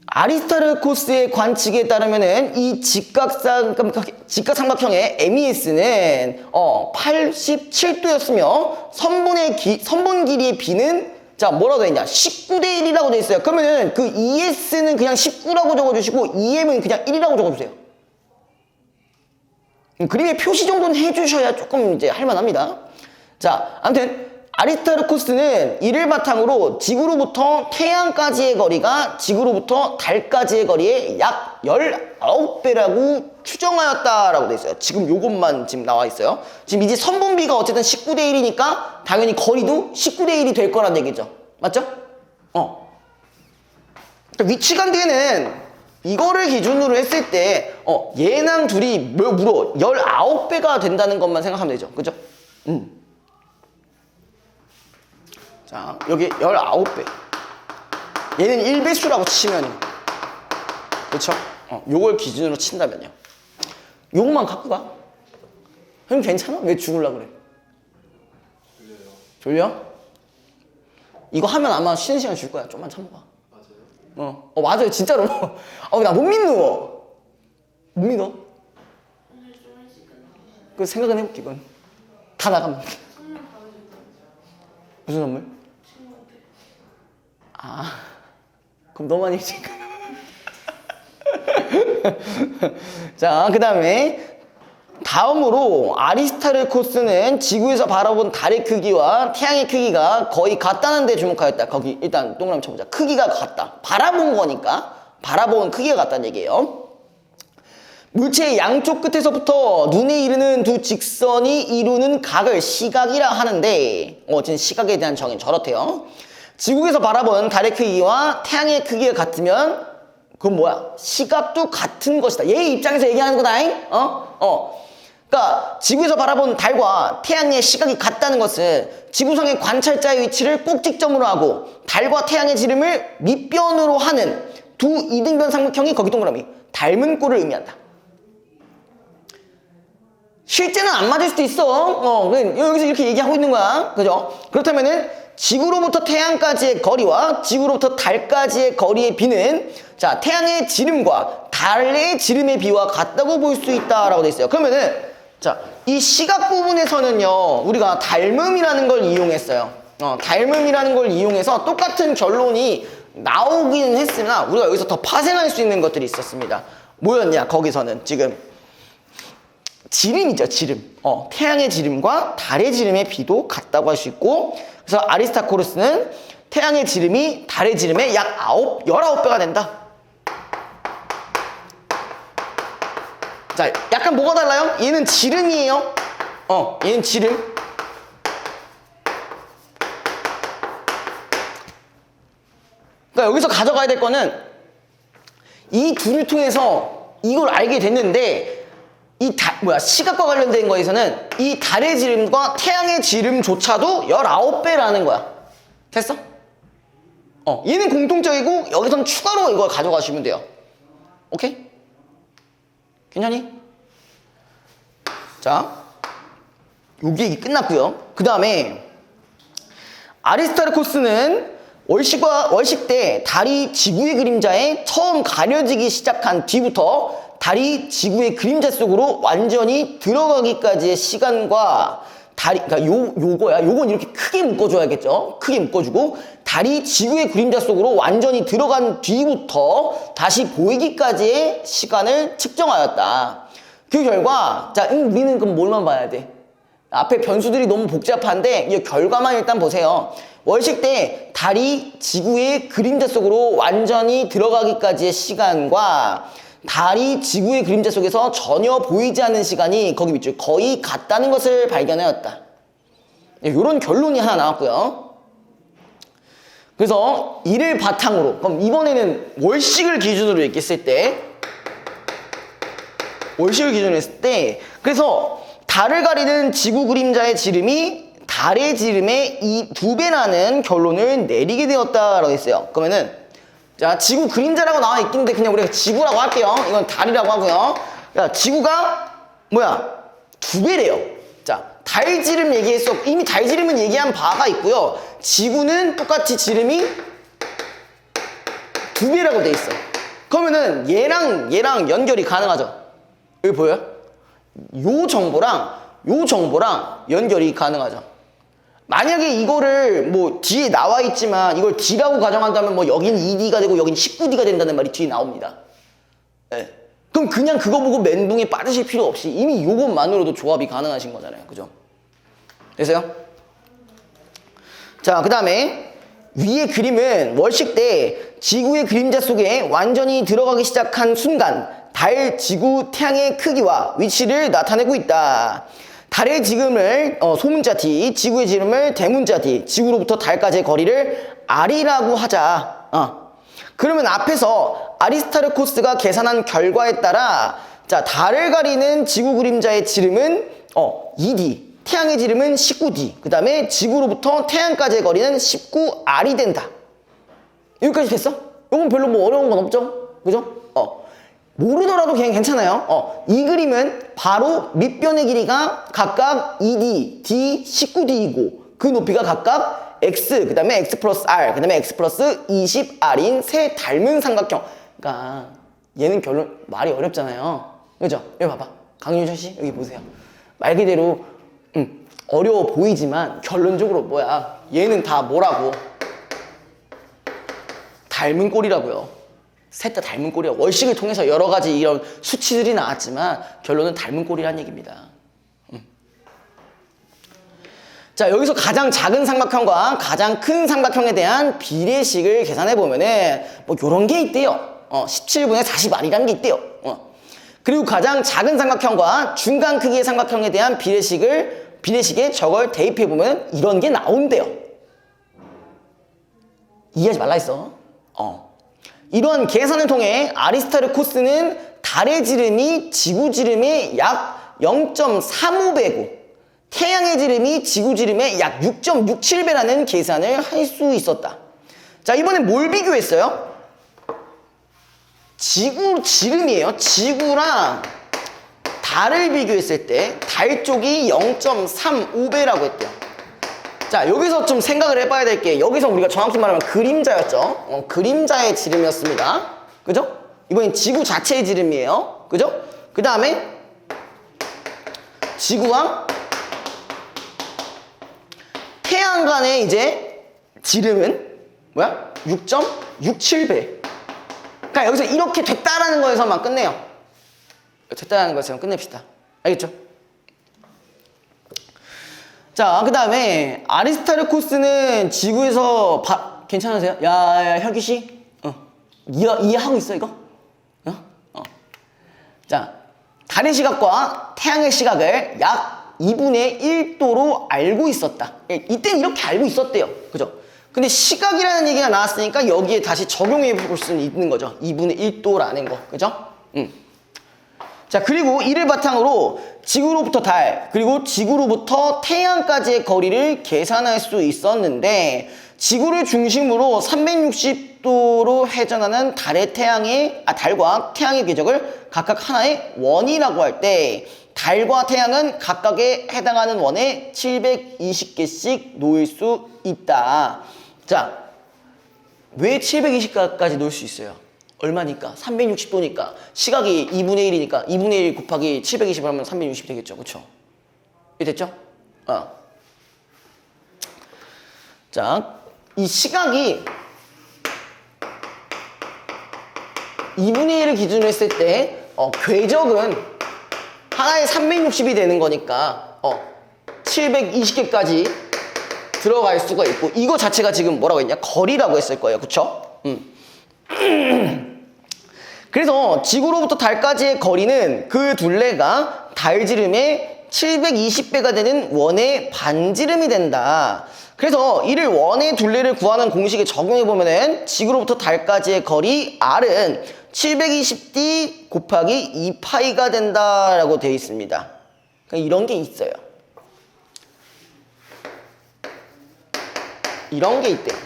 아리스타르코스의 관측에 따르면은 이 직각삼각형의 MES는 87도였으며 선분 길이의 B는 자, 뭐라고 되어 있냐? 19대 1이라고 되어 있어요. 그러면은 그 ES는 그냥 19라고 적어주시고 EM은 그냥 1이라고 적어주세요. 그림의 표시 정도는 해주셔야 조금 이제 할만합니다. 자, 아무튼 아리스타르코스는 이를 바탕으로 지구로부터 태양까지의 거리가 지구로부터 달까지의 거리의 약 19배라고 추정하였다라고 돼 있어요. 지금 요것만 지금 나와 있어요. 지금 이제 선분비가 어쨌든 19대 1이니까 당연히 거리도 19대 1이 될 거란 얘기죠. 맞죠? 위치관계는 이거를 기준으로 했을 때 얘랑 둘이 무려 19배가 된다는 것만 생각하면 되죠. 그죠? 자, 여기 19배. 얘는 1배수라고 치면요. 그쵸? 요걸 기준으로 친다면요. 요것만 갖고 가. 형 괜찮아? 왜 죽으려고 그래? 졸려? 이거 하면 아마 쉬는 시간 줄 거야. 좀만 참아봐. 맞아요? 맞아요. 진짜로. 나 못 믿어. 못 믿어. 오늘 좀 일찍 끝나. 그 생각은 해볼게, 이건. 다 나가면. 선물 받아준다. 무슨 선물? 친구한테. 그럼 너만 일찍. 자, 그 다음에 다음으로 아리스타르코스는 지구에서 바라본 달의 크기와 태양의 크기가 거의 같다는 데 주목하였다. 거기 일단 동그라미 쳐보자. 크기가 같다. 바라본 거니까 바라본 크기가 같다는 얘기예요. 물체의 양쪽 끝에서부터 눈에 이르는 두 직선이 이루는 각을 시각이라 하는데 지금 시각에 대한 정의는 저렇대요. 지구에서 바라본 달의 크기와 태양의 크기가 같으면 그건 뭐야? 시각도 같은 것이다. 얘 입장에서 얘기하는 거다잉? 그러니까 지구에서 바라본 달과 태양의 시각이 같다는 것은 지구상의 관찰자의 위치를 꼭지점으로 하고 달과 태양의 지름을 밑변으로 하는 두 이등변 삼각형이 거기 동그라미 닮은 꼴을 의미한다. 실제는 안 맞을 수도 있어. 여기서 이렇게 얘기하고 있는 거야. 그죠? 그렇다면은 지구로부터 태양까지의 거리와 지구로부터 달까지의 거리의 비는 자, 태양의 지름과 달의 지름의 비와 같다고 볼 수 있다라고 돼 있어요. 그러면은 자, 이 시각 부분에서는요, 우리가 닮음이라는 걸 이용했어요. 닮음이라는 걸 이용해서 똑같은 결론이 나오기는 했으나 우리가 여기서 더 파생할 수 있는 것들이 있었습니다. 뭐였냐? 거기서는 지금 지름이죠, 지름. 태양의 지름과 달의 지름의 비도 같다고 할 수 있고, 그래서 아리스타코르스는 태양의 지름이 달의 지름의 약 19배가 된다. 자, 약간 뭐가 달라요? 얘는 지름이에요. 얘는 지름. 그러니까 여기서 가져가야 될 거는 이 둘을 통해서 이걸 알게 됐는데 시각과 관련된 거에서는 이 달의 지름과 태양의 지름조차도 19배라는 거야. 됐어? 얘는 공통적이고 여기서는 추가로 이걸 가져가시면 돼요. 오케이? 괜찮니? 자, 요게 끝났고요. 그 다음에 아리스타르코스는 월식 때 달이 지구의 그림자에 처음 가려지기 시작한 뒤부터 달이 지구의 그림자 속으로 완전히 들어가기까지의 시간과 그러니까 요건 이렇게 크게 묶어줘야겠죠. 크게 묶어주고 달이 지구의 그림자 속으로 완전히 들어간 뒤부터 다시 보이기까지의 시간을 측정하였다. 그 결과 우리는 그럼 뭘만 봐야 돼? 앞에 변수들이 너무 복잡한데 이 결과만 일단 보세요. 월식 때 달이 지구의 그림자 속으로 완전히 들어가기까지의 시간과 달이 지구의 그림자 속에서 전혀 보이지 않는 시간이 거기 밑줄 거의 같다는 것을 발견하였다. 이런 결론이 하나 나왔고요. 그래서 이를 바탕으로 그럼 이번에는 월식을 기준으로 했을 때 그래서 달을 가리는 지구 그림자의 지름이 달의 지름의 2배라는 결론을 내리게 되었다라고 했어요. 그러면은 자, 지구 그림자라고 나와 있긴데 그냥 우리가 지구라고 할게요. 이건 달이라고 하고요. 야, 지구가 2배래요. 자, 달 지름 얘기했어. 이미 달 지름은 얘기한 바가 있고요. 지구는 똑같이 지름이 2배라고 돼 있어. 그러면은 얘랑 연결이 가능하죠. 여기 보여요? 요 정보랑 연결이 가능하죠. 만약에 이거를 뒤에 나와 있지만 이걸 D라고 가정한다면 여긴 2D가 되고 여긴 19D가 된다는 말이 뒤에 나옵니다. 네. 그럼 그냥 그거 보고 멘붕에 빠지실 필요 없이 이미 이것만으로도 조합이 가능하신 거잖아요. 그죠? 됐어요? 자, 그 다음에 위의 그림은 월식 때 지구의 그림자 속에 완전히 들어가기 시작한 순간 달, 지구, 태양의 크기와 위치를 나타내고 있다. 달의 지름을 소문자 D, 지구의 지름을 대문자 D, 지구로부터 달까지의 거리를 R이라고 하자. 그러면 앞에서 아리스타르코스가 계산한 결과에 따라 달을 가리는 지구 그림자의 지름은 2D, 태양의 지름은 19D, 그 다음에 지구로부터 태양까지의 거리는 19R이 된다. 여기까지 됐어? 이건 별로 어려운 건 없죠? 그죠? 모르더라도 그냥 괜찮아요. 이 그림은 바로 밑변의 길이가 각각 2D, D, 19D이고 그 높이가 각각 X, 그 다음에 X 플러스 R, 그 다음에 X 플러스 20R인 세 닮은 삼각형. 그러니까 얘는 결론 말이 어렵잖아요. 그죠? 여기 봐봐. 강윤철 씨 여기 보세요. 말 그대로 어려워 보이지만 결론적으로 얘는 다 뭐라고? 닮은 꼴이라고요. 셋 다 닮은 꼴이야. 월식을 통해서 여러 가지 이런 수치들이 나왔지만 결론은 닮은 꼴이란 얘기입니다. 자, 여기서 가장 작은 삼각형과 가장 큰 삼각형에 대한 비례식을 계산해 보면은 요런 게 있대요. 17분의 40R이라는 게 있대요. 그리고 가장 작은 삼각형과 중간 크기의 삼각형에 대한 비례식에 저걸 대입해 보면 이런 게 나온대요. 이해하지 말라 했어. 이러한 계산을 통해 아리스타르코스는 달의 지름이 지구 지름의 약 0.35배고 태양의 지름이 지구 지름의 약 6.67배라는 계산을 할 수 있었다. 자, 이번엔 뭘 비교했어요? 지구 지름이에요. 지구랑 달을 비교했을 때 달 쪽이 0.35배라고 했대요. 자, 여기서 좀 생각을 해봐야 될 게 여기서 우리가 정확히 말하면 그림자였죠. 그림자의 지름이었습니다. 그죠? 이번엔 지구 자체의 지름이에요. 그죠? 그 다음에 지구와 태양 간의 이제 지름은 6.67배. 그러니까 여기서 이렇게 됐다라는 거에서만 끝내요. 됐다라는 거에서만 끝냅시다. 알겠죠? 자, 그 다음에 아리스타르코스는 지구에서 괜찮으세요? 야, 혁이씨? 이해하고 있어 이거? 자, 달의 시각과 태양의 시각을 약 2분의 1도로 알고 있었다. 이때는 이렇게 알고 있었대요. 그죠? 근데 시각이라는 얘기가 나왔으니까 여기에 다시 적용해 볼 수는 있는 거죠. 2분의 1도라는 거. 그죠? 자, 그리고 이를 바탕으로 지구로부터 달, 그리고 지구로부터 태양까지의 거리를 계산할 수 있었는데, 지구를 중심으로 360도로 회전하는 달과 태양의 궤적을 각각 하나의 원이라고 할 때, 달과 태양은 각각에 해당하는 원에 720개씩 놓일 수 있다. 자, 왜 720까지 놓을 수 있어요? 얼마니까? 360도니까. 시각이 2분의 1이니까 2분의 1 곱하기 720 하면 360 되겠죠. 그쵸? 이해됐죠? 자, 이 시각이 2분의 1을 기준으로 했을 때 궤적은 하나에 360이 되는 거니까 720개까지 들어갈 수가 있고, 이거 자체가 지금 뭐라고 했냐? 거리라고 했을 거예요. 그쵸? 그래서 지구로부터 달까지의 거리는 그 둘레가 달지름의 720배가 되는 원의 반지름이 된다. 그래서 이를 원의 둘레를 구하는 공식에 적용해보면은 지구로부터 달까지의 거리 R은 720d 곱하기 2파이가 된다라고 되어 있습니다. 그러니까 이런 게 있어요. 이런 게 있대요.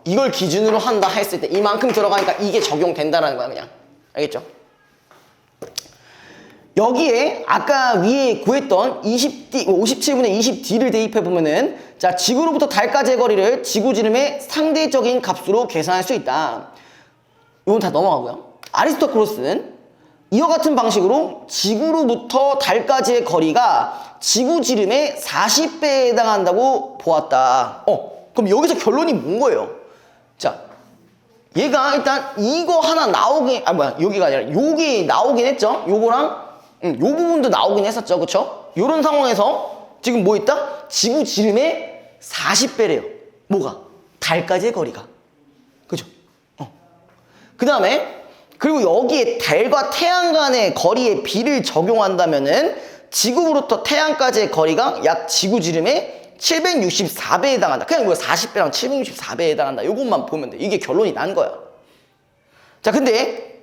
이걸 기준으로 한다 했을 때 이만큼 들어가니까 이게 적용된다라는 거야, 그냥. 알겠죠? 여기에 아까 위에 구했던 57분의 20d를 대입해보면은, 자, 지구로부터 달까지의 거리를 지구지름의 상대적인 값으로 계산할 수 있다. 이건 다 넘어가고요. 아리스토텔레스는 이와 같은 방식으로 지구로부터 달까지의 거리가 지구지름의 40배에 해당한다고 보았다. 그럼 여기서 결론이 뭔 거예요? 자, 얘가 일단 이거 하나 여기가 아니라 여기 나오긴 했죠? 요거랑 요 부분도 나오긴 했었죠. 그쵸? 요런 상황에서 지금 뭐 있다? 지구 지름의 40배래요. 뭐가? 달까지의 거리가. 그죠? 그 다음에, 그리고 여기에 달과 태양 간의 거리의 비를 적용한다면은 지구로부터 태양까지의 거리가 약 지구 지름의 764배에 해당한다. 그냥 이거 40배랑 764배에 해당한다. 요것만 보면 돼. 이게 결론이 난 거야. 자, 근데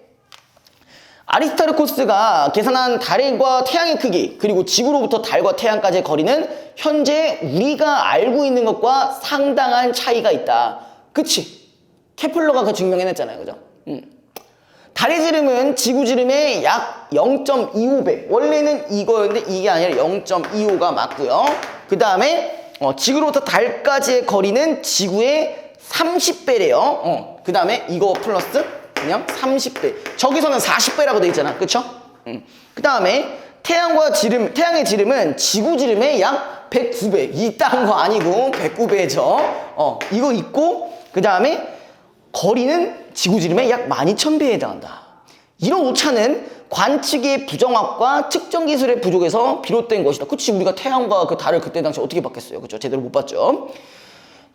아리스타르코스가 계산한 달과 태양의 크기, 그리고 지구로부터 달과 태양까지의 거리는 현재 우리가 알고 있는 것과 상당한 차이가 있다. 그치? 케플러가 그 증명해냈잖아요. 그죠? 달의 지름은 지구 지름의 약 0.25배. 원래는 이거였는데 이게 아니라 0.25가 맞고요. 그 다음에 지구로부터 달까지의 거리는 지구의 30배래요. 그 다음에 이거 플러스 그냥 30배. 저기서는 40배라고 돼 있잖아. 그쵸? 그 다음에 태양의 지름은 지구 지름의 약 109배. 이딴 거 아니고 109배죠. 이거 있고, 그 다음에 거리는 지구 지름의 약 12,000배에 해당한다. 이런 오차는 관측의 부정확과 측정 기술의 부족에서 비롯된 것이다. 그치, 우리가 태양과 그 달을 그때 당시 어떻게 봤겠어요? 그쵸? 제대로 못 봤죠.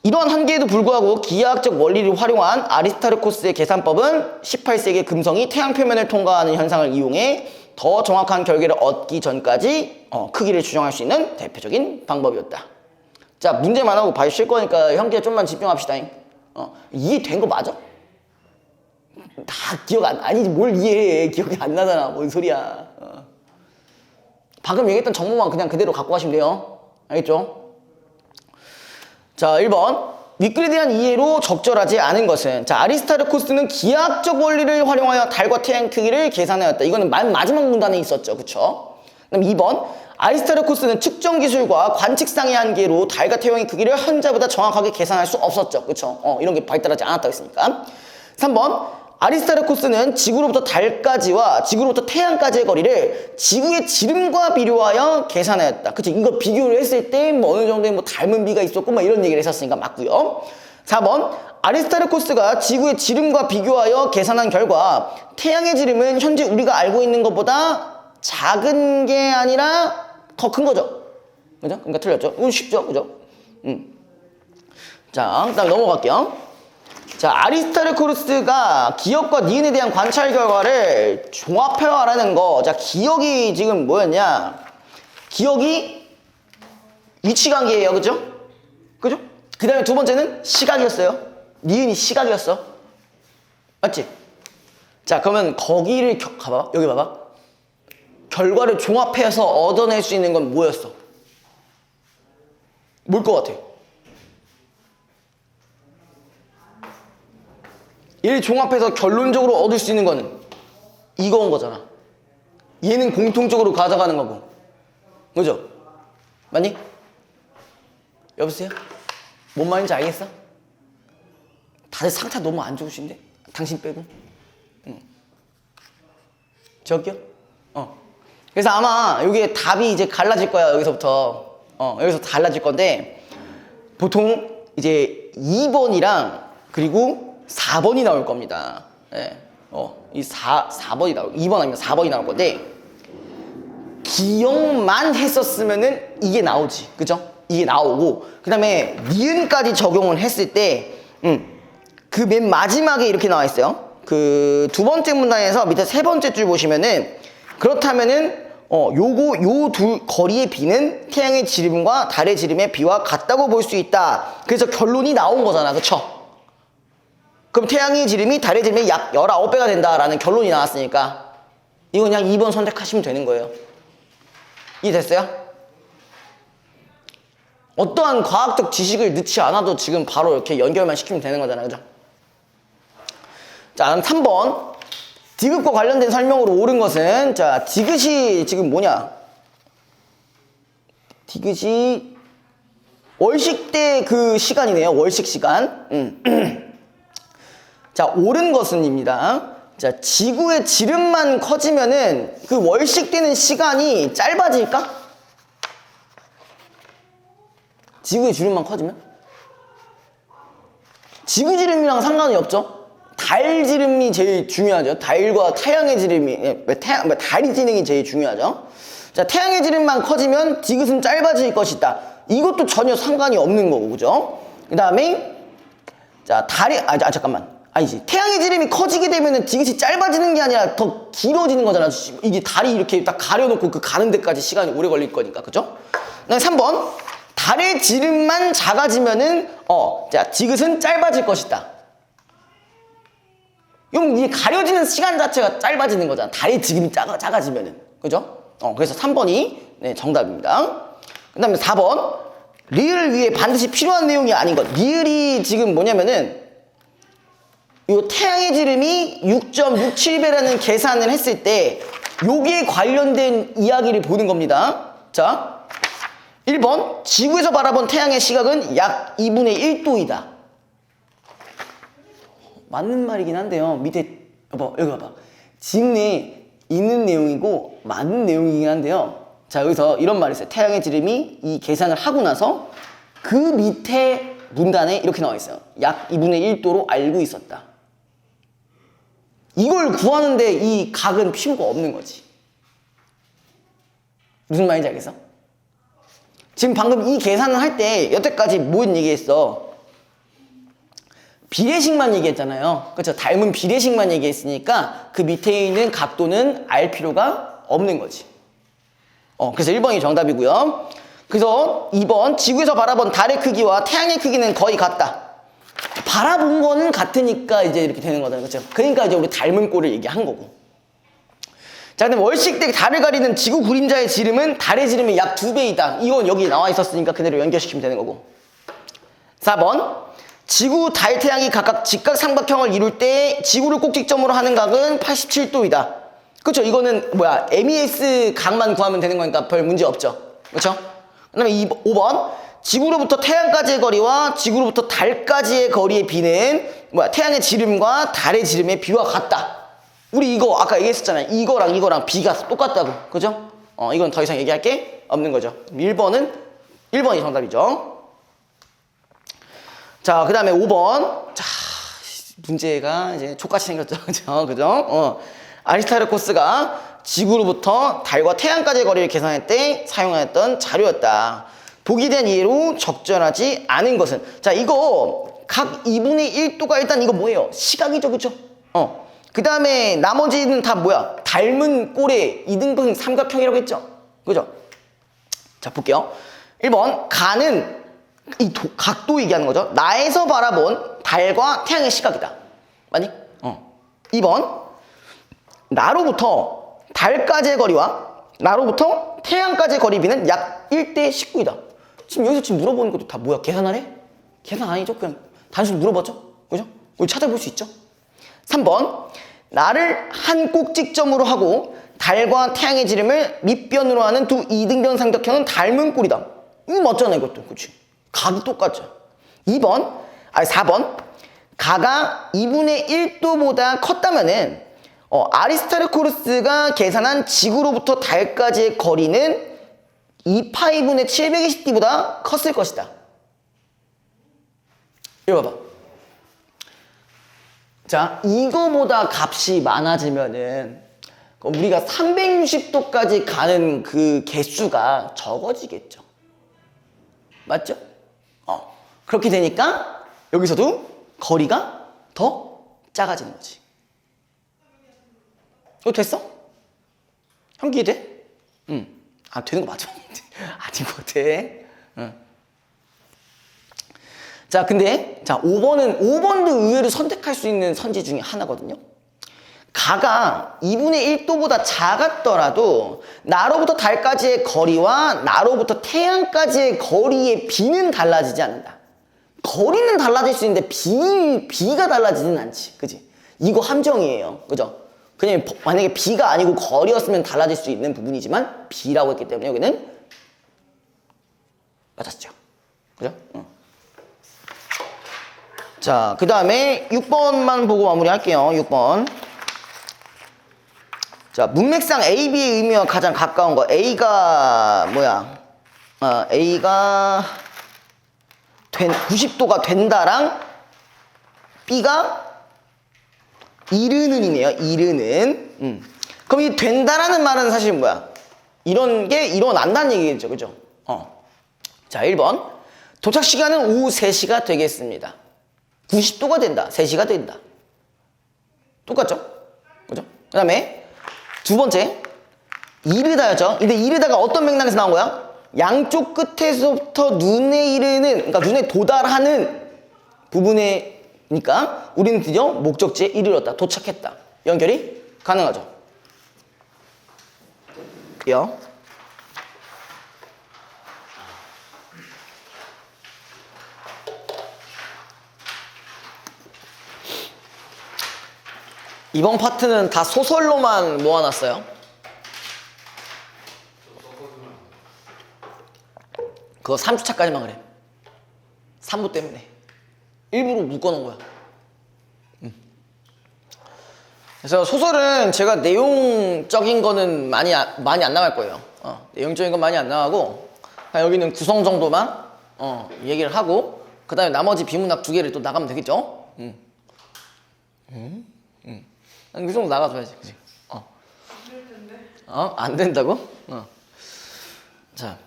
이러한 한계에도 불구하고 기하학적 원리를 활용한 아리스타르코스의 계산법은 18세기의 금성이 태양 표면을 통과하는 현상을 이용해 더 정확한 결계를 얻기 전까지 크기를 추정할 수 있는 대표적인 방법이었다. 자, 문제만 하고 봐야 쉴 거니까 현기에 좀만 집중합시다. 이해된 거 맞아? 다 아니지, 뭘 이해해. 기억이 안 나잖아. 뭔 소리야. 방금 얘기했던 정보만 그냥 그대로 갖고 가시면 돼요. 알겠죠? 자, 1번. 미끌에 대한 이해로 적절하지 않은 것은, 자, 아리스타르코스는 기하학적 원리를 활용하여 달과 태양 크기를 계산하였다. 이거는 마지막 문단에 있었죠. 그쵸? 그럼 2번. 아리스타르코스는 측정 기술과 관측상의 한계로 달과 태양의 크기를 현자보다 정확하게 계산할 수 없었죠. 그쵸? 이런 게 발달하지 않았다고 했으니까. 3번. 아리스타르코스는 지구로부터 달까지와 지구로부터 태양까지의 거리를 지구의 지름과 비교하여 계산하였다. 그치? 이거 비교를 했을 때 뭐 어느 정도의 뭐 닮은 비가 있었고 뭐 이런 얘기를 했었으니까 맞고요. 4번. 아리스타르코스가 지구의 지름과 비교하여 계산한 결과 태양의 지름은 현재 우리가 알고 있는 것보다 작은 게 아니라 더 큰 거죠. 그죠? 그러니까 틀렸죠. 이건 쉽죠. 그죠? 자, 그 다음에 넘어갈게요. 자, 아리스타르코스가 기억과 니은에 대한 관찰 결과를 종합해 와라는 거. 자, 기억이 지금 뭐였냐? 기억이 위치관계예요. 그죠? 그죠? 그 다음에 두 번째는 시각이었어요. 니은이 시각이었어. 맞지? 자, 그러면 거기를 가봐. 여기 봐봐. 결과를 종합해서 얻어낼 수 있는 건 뭐였어? 뭘 것 같아? 얘를 종합해서 결론적으로 얻을 수 있는 거는 이거인 거잖아. 얘는 공통적으로 가져가는 거고. 그죠? 맞니? 여보세요? 뭔 말인지 알겠어? 다들 상태 너무 안 좋으신데? 당신 빼고? 응. 저기요? 그래서 아마 여기에 답이 이제 갈라질 거야, 여기서부터. 여기서 달라질 건데, 보통 이제 2번이랑 그리고 4번이 나올 겁니다. 예. 이 4번이 나올, 2번 아니면 4번이 나올 건데, 기억만 했었으면은 이게 나오지. 그죠? 이게 나오고, 그 다음에 니은까지 적용을 했을 때, 그 맨 마지막에 이렇게 나와 있어요. 그 두 번째 문단에서 밑에 세 번째 줄 보시면은, 그렇다면은, 요 둘 거리의 비는 태양의 지름과 달의 지름의 비와 같다고 볼 수 있다. 그래서 결론이 나온 거잖아. 그쵸? 그럼 태양의 지름이 달의 지름의 약 19배가 된다라는 결론이 나왔으니까, 이거 그냥 2번 선택하시면 되는 거예요. 이해됐어요? 어떠한 과학적 지식을 넣지 않아도 지금 바로 이렇게 연결만 시키면 되는 거잖아요. 그죠? 자, 그럼 3번. 디귿과 관련된 설명으로 옳은 것은, 자, 디귿이 지금 뭐냐? 디귿이 월식 때 그 시간이네요. 월식 시간. 자, 옳은 것은입니다. 자, 지구의 지름만 커지면은 그 월식 되는 시간이 짧아질까? 지구의 지름만 커지면? 지구 지름이랑 상관이 없죠? 달 지름이 제일 중요하죠. 달과 태양의 지름이, 달이 지름이 제일 중요하죠. 자, 태양의 지름만 커지면 디귿은 짧아질 것이다. 이것도 전혀 상관이 없는 거고, 그죠? 그 다음에, 자, 잠깐만. 아니지. 태양의 지름이 커지게 되면은 디귿이 짧아지는 게 아니라 더 길어지는 거잖아. 이게 달이 이렇게 딱 가려놓고 그 가는 데까지 시간이 오래 걸릴 거니까, 그죠? 그 다음에 3번. 달의 지름만 작아지면은, 자, 디귿은 짧아질 것이다. 그럼 이게 가려지는 시간 자체가 짧아지는 거잖아. 달의 지름이 작아지면은. 그죠? 그래서 3번이 네, 정답입니다. 그 다음에 4번. 리을 위에 반드시 필요한 내용이 아닌 것. 리을이 지금 뭐냐면은, 요 태양의 지름이 6.67배라는 계산을 했을 때, 여기에 관련된 이야기를 보는 겁니다. 자, 1번. 지구에서 바라본 태양의 시각은 약 2분의 1도이다. 맞는 말이긴 한데요. 밑에 여기 봐봐. 지문에 있는 내용이고 맞는 내용이긴 한데요. 자, 여기서 이런 말이 있어요. 태양의 지름이 이 계산을 하고 나서 그 밑에 문단에 이렇게 나와 있어요. 약 2분의 1도로 알고 있었다. 이걸 구하는데 이 각은 필요가 없는 거지. 무슨 말인지 알겠어? 지금 방금 이 계산을 할 때 여태까지 뭔 얘기했어? 비례식만 얘기했잖아요. 그렇죠? 닮은 비례식만 얘기했으니까 그 밑에 있는 각도는 알 필요가 없는 거지. 그래서 1번이 정답이고요. 그래서 2번. 지구에서 바라본 달의 크기와 태양의 크기는 거의 같다. 바라본 거는 같으니까 이제 이렇게 되는 거잖아요. 그렇죠? 그러니까 이제 우리 닮은 꼴을 얘기한 거고. 자, 그다음 월식 때 달을 가리는 지구 그림자의 지름은 달의 지름의 약 2배이다. 이건 여기 나와 있었으니까 그대로 연결시키면 되는 거고. 4번. 지구, 달, 태양이 각각 직각삼각형을 이룰 때 지구를 꼭지점으로 하는 각은 87도이다. 그렇죠? 이거는 MES 각만 구하면 되는 거니까 별 문제 없죠. 그렇죠? 그 다음에 5번. 지구로부터 태양까지의 거리와 지구로부터 달까지의 거리의 비는 태양의 지름과 달의 지름의 비와 같다. 우리 이거 아까 얘기했었잖아요. 이거랑 비가 똑같다고. 그죠? 이건 더 이상 얘기할 게 없는 거죠. 1번이 정답이죠. 자, 그 다음에 5번. 자, 문제가 이제 족같이 생겼죠. 그죠? 아리스타르코스가 지구로부터 달과 태양까지의 거리를 계산할 때 사용하였던 자료였다. 보기 대한 이해로 적절하지 않은 것은. 자, 이거 각 2분의 1도가 일단 이거 뭐예요? 시각이죠, 그죠? 그 다음에 나머지는 다 뭐야? 닮은 꼴의 이등분 삼각형이라고 했죠? 그죠? 자, 볼게요. 1번, 가는 이 각도 얘기하는 거죠. 나에서 바라본 달과 태양의 시각이다. 맞니? 2번, 나로부터 달까지의 거리와 나로부터 태양까지의 거리 비는 약 1대 19이다. 지금 여기서 지금 물어보는 것도 다 뭐야? 계산하래? 계산 아니죠? 그냥 단순히 물어봤죠? 그죠? 우리 찾아볼 수 있죠? 3번, 나를 한 꼭지점으로 하고 달과 태양의 지름을 밑변으로 하는 두 이등변 삼각형은 닮은 꼴이다. 이거 맞잖아, 이것도. 그치? 각이 똑같죠. 4번, 가가 2분의 1도보다 컸다면은 아리스타르코르스가 계산한 지구로부터 달까지의 거리는 2파이분의 720d보다 컸을 것이다. 이거 봐봐. 자, 이거보다 값이 많아지면은 우리가 360도까지 가는 그 개수가 적어지겠죠. 맞죠? 그렇게 되니까 여기서도 거리가 더 작아지는 거지. 이거 됐어? 형 이해돼? 응. 되는 거 맞아. 아닌 것 같아. 응. 자, 근데 5번도 의외로 선택할 수 있는 선지 중에 하나거든요. 가가 2분의 1도보다 작았더라도 나로부터 달까지의 거리와 나로부터 태양까지의 거리의 비는 달라지지 않는다. 거리는 달라질 수 있는데 비가 달라지진 않지. 그지? 이거 함정이에요. 그죠? 그냥 만약에 비가 아니고 거리였으면 달라질 수 있는 부분이지만 비라고 했기 때문에 여기는 맞았죠. 그죠? 자, 그 다음에 6번만 보고 마무리할게요. 6번. 자, 문맥상 A, B의 의미와 가장 가까운 거. A가 뭐야? A가 90도가 된다랑 B가 이르는이네요. 이르는. 그럼 이 된다라는 말은 사실 뭐야? 이런 게 일어난다는 얘기겠죠. 그죠? 자, 1번. 도착 시간은 오후 3시가 되겠습니다. 90도가 된다. 3시가 된다. 똑같죠? 그죠? 그 다음에 두 번째, 이르다였죠. 근데 이르다가 어떤 맥락에서 나온 거야? 양쪽 끝에서부터 눈에 이르는, 그러니까 눈에 도달하는 부분이니까 우리는 드디어 목적지에 이르렀다. 도착했다. 연결이 가능하죠. 요. 이번 파트는 다 소설로만 모아놨어요. 그거 3주차까지만 그래. 3부 때문에. 일부러 묶어놓은 거야. 그래서 소설은 제가 내용적인 거는 많이 안 나갈 거예요. 내용적인 건 많이 안 나가고 그냥 여기는 구성 정도만 얘기를 하고 그 다음에 나머지 비문학 2개를 또 나가면 되겠죠? 그 정도 나가줘야지, 그치? 안 된다고? 자,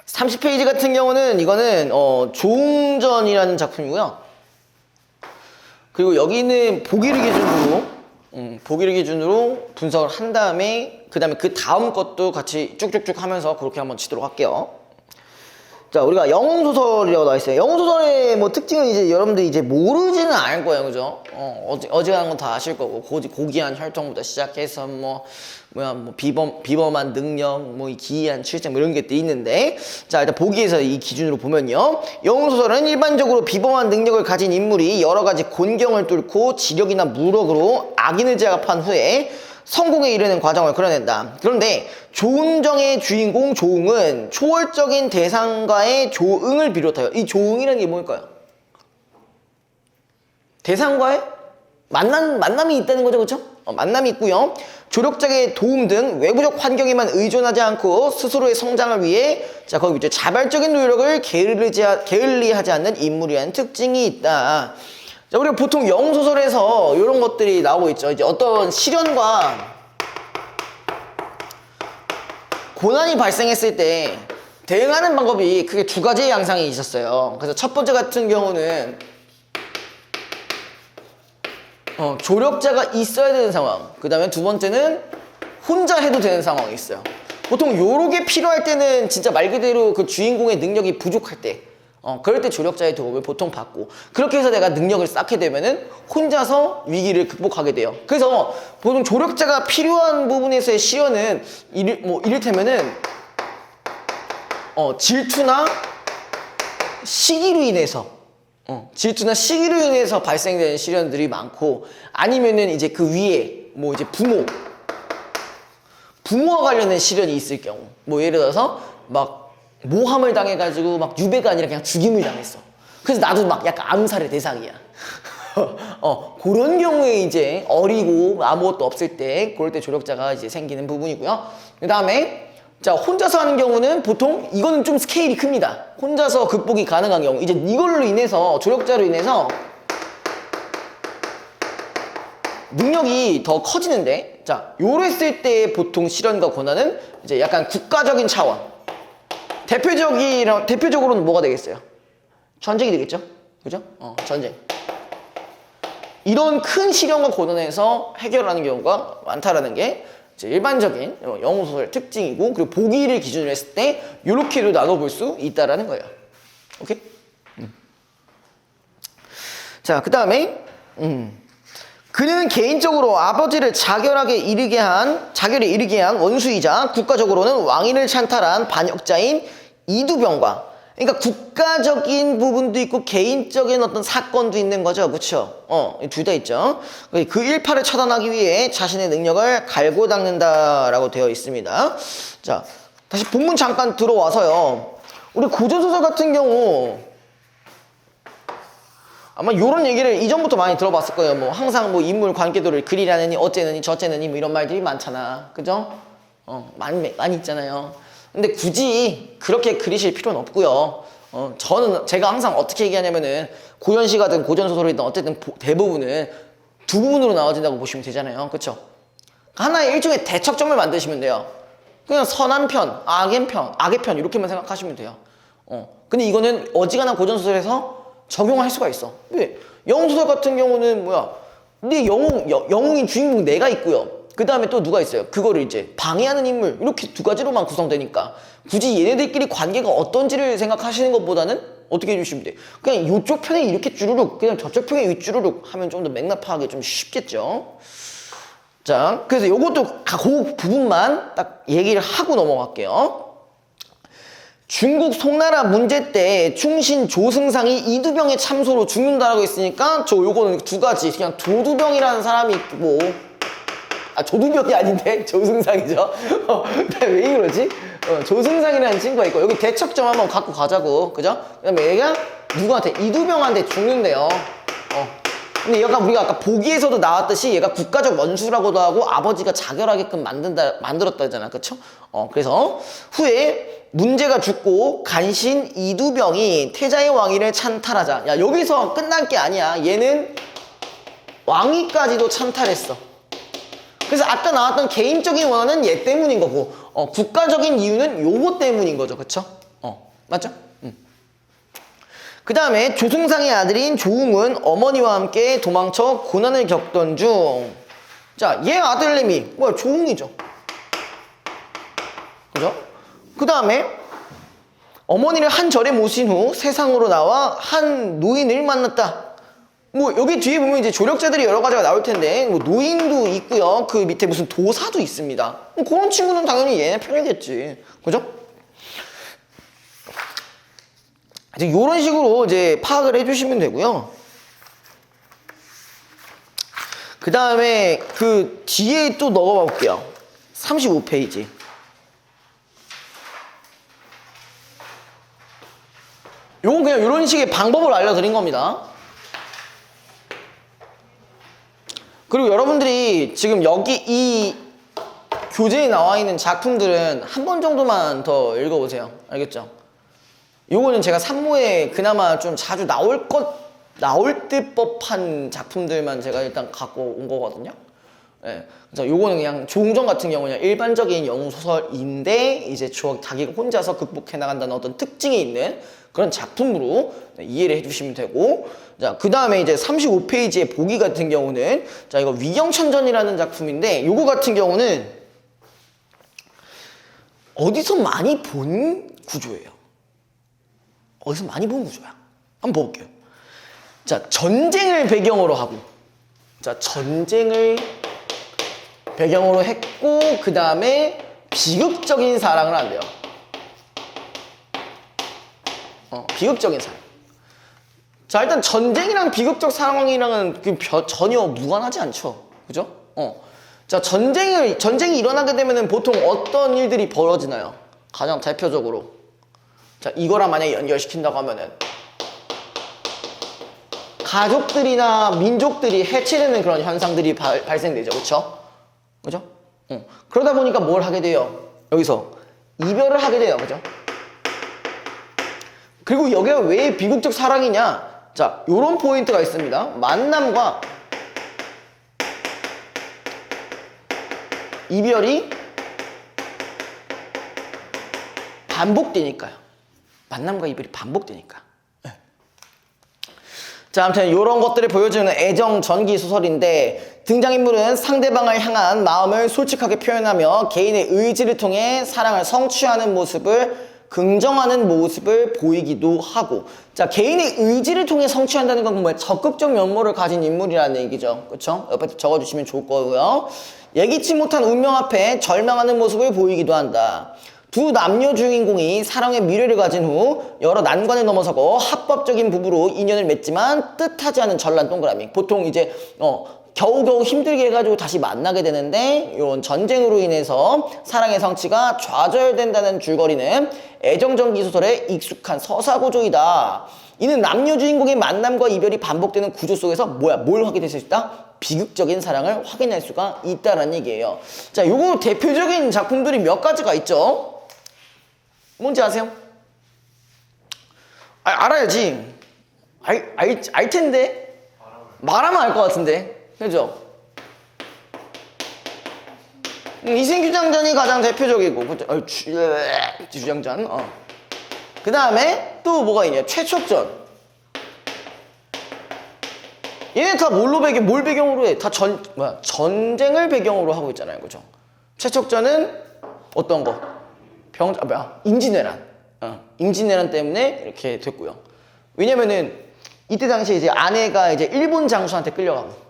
30페이지 같은 경우는 이거는 조응전이라는 작품이고요. 그리고 여기는 보기를 기준으로 분석을 한 다음에 그 다음 것도 같이 쭉쭉쭉 하면서 그렇게 한번 치도록 할게요. 자, 우리가 영웅소설이라고 나와 있어요. 영웅소설의 뭐 특징은 이제 여러분들이 이제 모르지는 않을 거예요. 그죠? 어지간한 건 다 아실 거고, 고귀한 혈통부터 시작해서 비범한 능력, 이 기이한 실제 이런 게 또 있는데, 자, 일단 보기에서 이 기준으로 보면요. 영웅소설은 일반적으로 비범한 능력을 가진 인물이 여러 가지 곤경을 뚫고 지력이나 무력으로 악인을 제압한 후에 성공에 이르는 과정을 그려낸다. 그런데 조응정의 주인공 조응은 초월적인 대상과의 조응을 비롯하여, 이 조응이라는 게 뭘까요? 대상과의 만남이 있다는 거죠. 그렇죠? 만남이 있고요. 조력자의 도움 등 외부적 환경에만 의존하지 않고 스스로의 성장을 위해 거기 이제 자발적인 노력을 게을리하지 않는 인물이라는 특징이 있다. 자, 우리가 보통 영웅소설에서 이런 것들이 나오고 있죠. 이제 어떤 시련과 고난이 발생했을 때 대응하는 방법이 크게 2가지의 양상이 있었어요. 그래서 첫 번째 같은 경우는 조력자가 있어야 되는 상황. 그 다음에 두 번째는 혼자 해도 되는 상황이 있어요. 보통 요렇게 필요할 때는 진짜 말 그대로 그 주인공의 능력이 부족할 때, 그럴 때 조력자의 도움을 보통 받고, 그렇게 해서 내가 능력을 쌓게 되면은 혼자서 위기를 극복하게 돼요. 그래서 보통 조력자가 필요한 부분에서의 시련은 이를테면은 질투나 시기로 인해서 발생되는 시련들이 많고, 아니면은 이제 그 위에 뭐 이제 부모와 관련된 시련이 있을 경우, 뭐 예를 들어서 막 모함을 당해가지고 막 유배가 아니라 그냥 죽임을 당했어. 그래서 나도 막 약간 암살의 대상이야. 그런 경우에 이제 어리고 아무것도 없을 때, 그럴 때 조력자가 이제 생기는 부분이고요. 그 다음에 자, 혼자서 하는 경우는 보통 이거는 좀 스케일이 큽니다. 혼자서 극복이 가능한 경우, 이제 이걸로 인해서, 조력자로 인해서 능력이 더 커지는데, 자, 요랬을 때 보통 시련과 고난은 이제 약간 국가적인 차원, 대표적으로는 뭐가 되겠어요? 전쟁이 되겠죠? 그죠? 전쟁. 이런 큰 시련과 고난에서 해결하는 경우가 많다라는 게 이제 일반적인 영웅소설 특징이고, 그리고 보기를 기준으로 했을 때 이렇게도 나눠볼 수 있다라는 거예요. 오케이? 자, 그 다음에 그는 개인적으로 아버지를 자결에 이르게 한 원수이자 국가적으로는 왕위를 찬탈한 반역자인 이두병과, 그러니까 국가적인 부분도 있고 개인적인 어떤 사건도 있는 거죠. 그쵸? 둘 다 있죠. 그 일파를 처단하기 위해 자신의 능력을 갈고 닦는다라고 되어 있습니다. 자, 다시 본문 잠깐 들어와서요. 우리 고전소설 같은 경우 아마 요런 얘기를 이전부터 많이 들어봤을 거예요. 뭐 항상 뭐 인물 관계도를 그리라느니 어째느니 저째느니 뭐 이런 말들이 많잖아. 그죠? 많이 있잖아요. 근데 굳이 그렇게 그리실 필요는 없고요. 제가 항상 어떻게 얘기하냐면은 고전시가든 고전소설이든 어쨌든 대부분은 두 부분으로 나눠진다고 보시면 되잖아요. 그쵸? 하나의 일종의 대척점을 만드시면 돼요. 그냥 선한 편, 악의 편 이렇게만 생각하시면 돼요. 근데 이거는 어지간한 고전소설에서 적용할 수가 있어. 왜? 영웅소설 같은 경우는 네 영웅인 주인공 내가 있고요. 그 다음에 또 누가 있어요? 그거를 이제 방해하는 인물, 이렇게 두 가지로만 구성되니까 굳이 얘네들끼리 관계가 어떤지를 생각하시는 것보다는 어떻게 해주시면 돼? 그냥 이쪽 편에 이렇게 쭈루룩, 그냥 저쪽 편에 윗쭈루룩 하면 좀 더 맥락 파악이 좀 쉽겠죠. 자, 그래서 요것도 그 부분만 딱 얘기를 하고 넘어갈게요. 중국 송나라 문제 때 충신 조승상이 이두병의 참소로 죽는다라고 했으니까 요거는 두 가지, 그냥 조두병이라는 사람이 있고, 조두병이 아닌데 조승상이죠. 왜 이러지? 조승상이라는 친구가 있고, 여기 대척점 한번 갖고 가자고, 그죠? 그다음에 얘가 누구한테? 이두병한테 죽는데요. 근데 얘가 우리가 아까 보기에서도 나왔듯이 얘가 국가적 원수라고도 하고 아버지가 자결하게끔 만들었다잖아, 그쵸? 그래서 후에 문제가 죽고 간신 이두병이 태자의 왕위를 찬탈하자. 야, 여기서 끝난 게 아니야. 얘는 왕위까지도 찬탈했어. 그래서 아까 나왔던 개인적인 원한은 얘 때문인 거고, 국가적인 이유는 요거 때문인 거죠. 그쵸? 맞죠? 그 다음에 조승상의 아들인 조웅은 어머니와 함께 도망쳐 고난을 겪던 중, 자, 얘 아들내미 조웅이죠. 그죠? 그 다음에 어머니를 한 절에 모신 후 세상으로 나와 한 노인을 만났다. 여기 뒤에 보면 이제 조력자들이 여러 가지가 나올 텐데, 노인도 있고요. 그 밑에 무슨 도사도 있습니다. 그런 친구는 당연히 얘네 편이겠지. 그죠? 이제 이런 식으로 이제 파악을 해주시면 되고요. 그 다음에 그 뒤에 또 넘어가 볼게요. 35페이지. 요건 그냥 이런 식의 방법을 알려드린 겁니다. 그리고 여러분들이 지금 여기 이 교재에 나와 있는 작품들은 한 번 정도만 더 읽어보세요. 알겠죠? 요거는 제가 산모에 그나마 좀 자주 나올 듯 법한 작품들만 제가 일단 갖고 온 거거든요. 예. 그래서 요거는 그냥 조홍정 같은 경우는 일반적인 영웅 소설인데 이제 자기가 혼자서 극복해 나간다는 어떤 특징이 있는 그런 작품으로 이해를 해주시면 되고, 자, 그 다음에 이제 35페이지의 보기 같은 경우는 자, 이거 위경천전이라는 작품인데 요거 같은 경우는 어디서 많이 본 구조예요. 어디서 많이 본 구조야. 한번 볼게요. 자, 전쟁을 배경으로 하고, 자, 전쟁을 배경으로 했고, 그 다음에 비극적인 사랑을 한대요. 비극적인 사랑. 자, 일단 전쟁이랑 비극적 사랑이랑은 전혀 무관하지 않죠. 그죠? 자, 전쟁이 일어나게 되면은 보통 어떤 일들이 벌어지나요? 가장 대표적으로. 자, 이거랑 만약에 연결시킨다고 하면은 가족들이나 민족들이 해체되는 그런 현상들이 발생되죠. 그쵸? 그죠? 그러다 보니까 뭘 하게 돼요? 여기서 이별을 하게 돼요. 그죠? 그리고 여기가 왜 비극적 사랑이냐? 자, 요런 포인트가 있습니다. 만남과 이별이 반복되니까요. 만남과 이별이 반복되니까. 네. 자, 아무튼 이런 것들을 보여주는 애정 전기 소설인데, 등장인물은 상대방을 향한 마음을 솔직하게 표현하며 개인의 의지를 통해 사랑을 성취하는 모습을 긍정하는 모습을 보이기도 하고, 자, 개인의 의지를 통해 성취한다는 건 뭐야? 적극적 면모를 가진 인물이라는 얘기죠. 그쵸? 옆에 적어주시면 좋을 거고요. 예기치 못한 운명 앞에 절망하는 모습을 보이기도 한다. 두 남녀 주인공이 사랑의 미래를 가진 후 여러 난관을 넘어서고 합법적인 부부로 인연을 맺지만 뜻하지 않은 전란 동그라미. 보통 이제 겨우겨우 힘들게 해가지고 다시 만나게 되는데, 이런 전쟁으로 인해서 사랑의 성취가 좌절된다는 줄거리는 애정전기 소설의 익숙한 서사구조이다. 이는 남녀 주인공의 만남과 이별이 반복되는 구조 속에서 뭘 확인할 수 있다? 비극적인 사랑을 확인할 수가 있다는 얘기예요. 자, 요거 대표적인 작품들이 몇 가지가 있죠. 뭔지 아세요? 알아야지. 알 텐데. 말하면 알 것 같은데. 그죠? 이승규장전이 가장 대표적이고, 그죠? 주장전. 그 다음에 또 뭐가 있냐? 최촉전. 얘네 다 뭘 배경으로 해? 다 전쟁을 배경으로 하고 있잖아요. 그죠? 최촉전은 어떤 거? 임진왜란. 임진왜란 때문에 이렇게 됐고요. 왜냐면은 이때 당시에 이제 아내가 이제 일본 장수한테 끌려가고,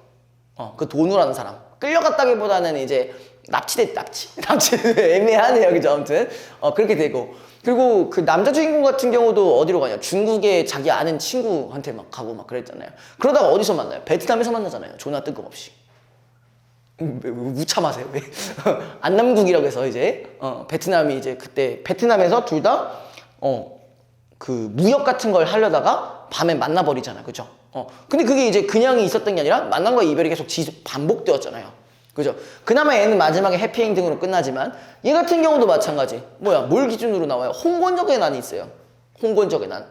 그 도누라는 사람 끌려갔다기보다는 이제 납치 애매하네요. 그죠? 아무튼 그렇게 되고, 그리고 그 남자 주인공 같은 경우도 어디로 가냐? 중국에 자기 아는 친구한테 막 가고 막 그랬잖아요. 그러다가 어디서 만나요? 베트남에서 만나잖아요. 존나 뜬금없이. 왜 무참하세요? 왜? 안남국이라고 해서 이제 베트남이 이제 그때 베트남에서 둘 다 그 무역 같은 걸 하려다가 밤에 만나버리잖아요. 그죠? 근데 그게 이제 그냥 있었던 게 아니라 만남과 이별이 계속 반복되었잖아요. 그죠? 그나마 얘는 마지막에 해피엔딩으로 끝나지만, 얘 같은 경우도 마찬가지. 뭘 기준으로 나와요? 홍건적의 난이 있어요. 홍건적의 난.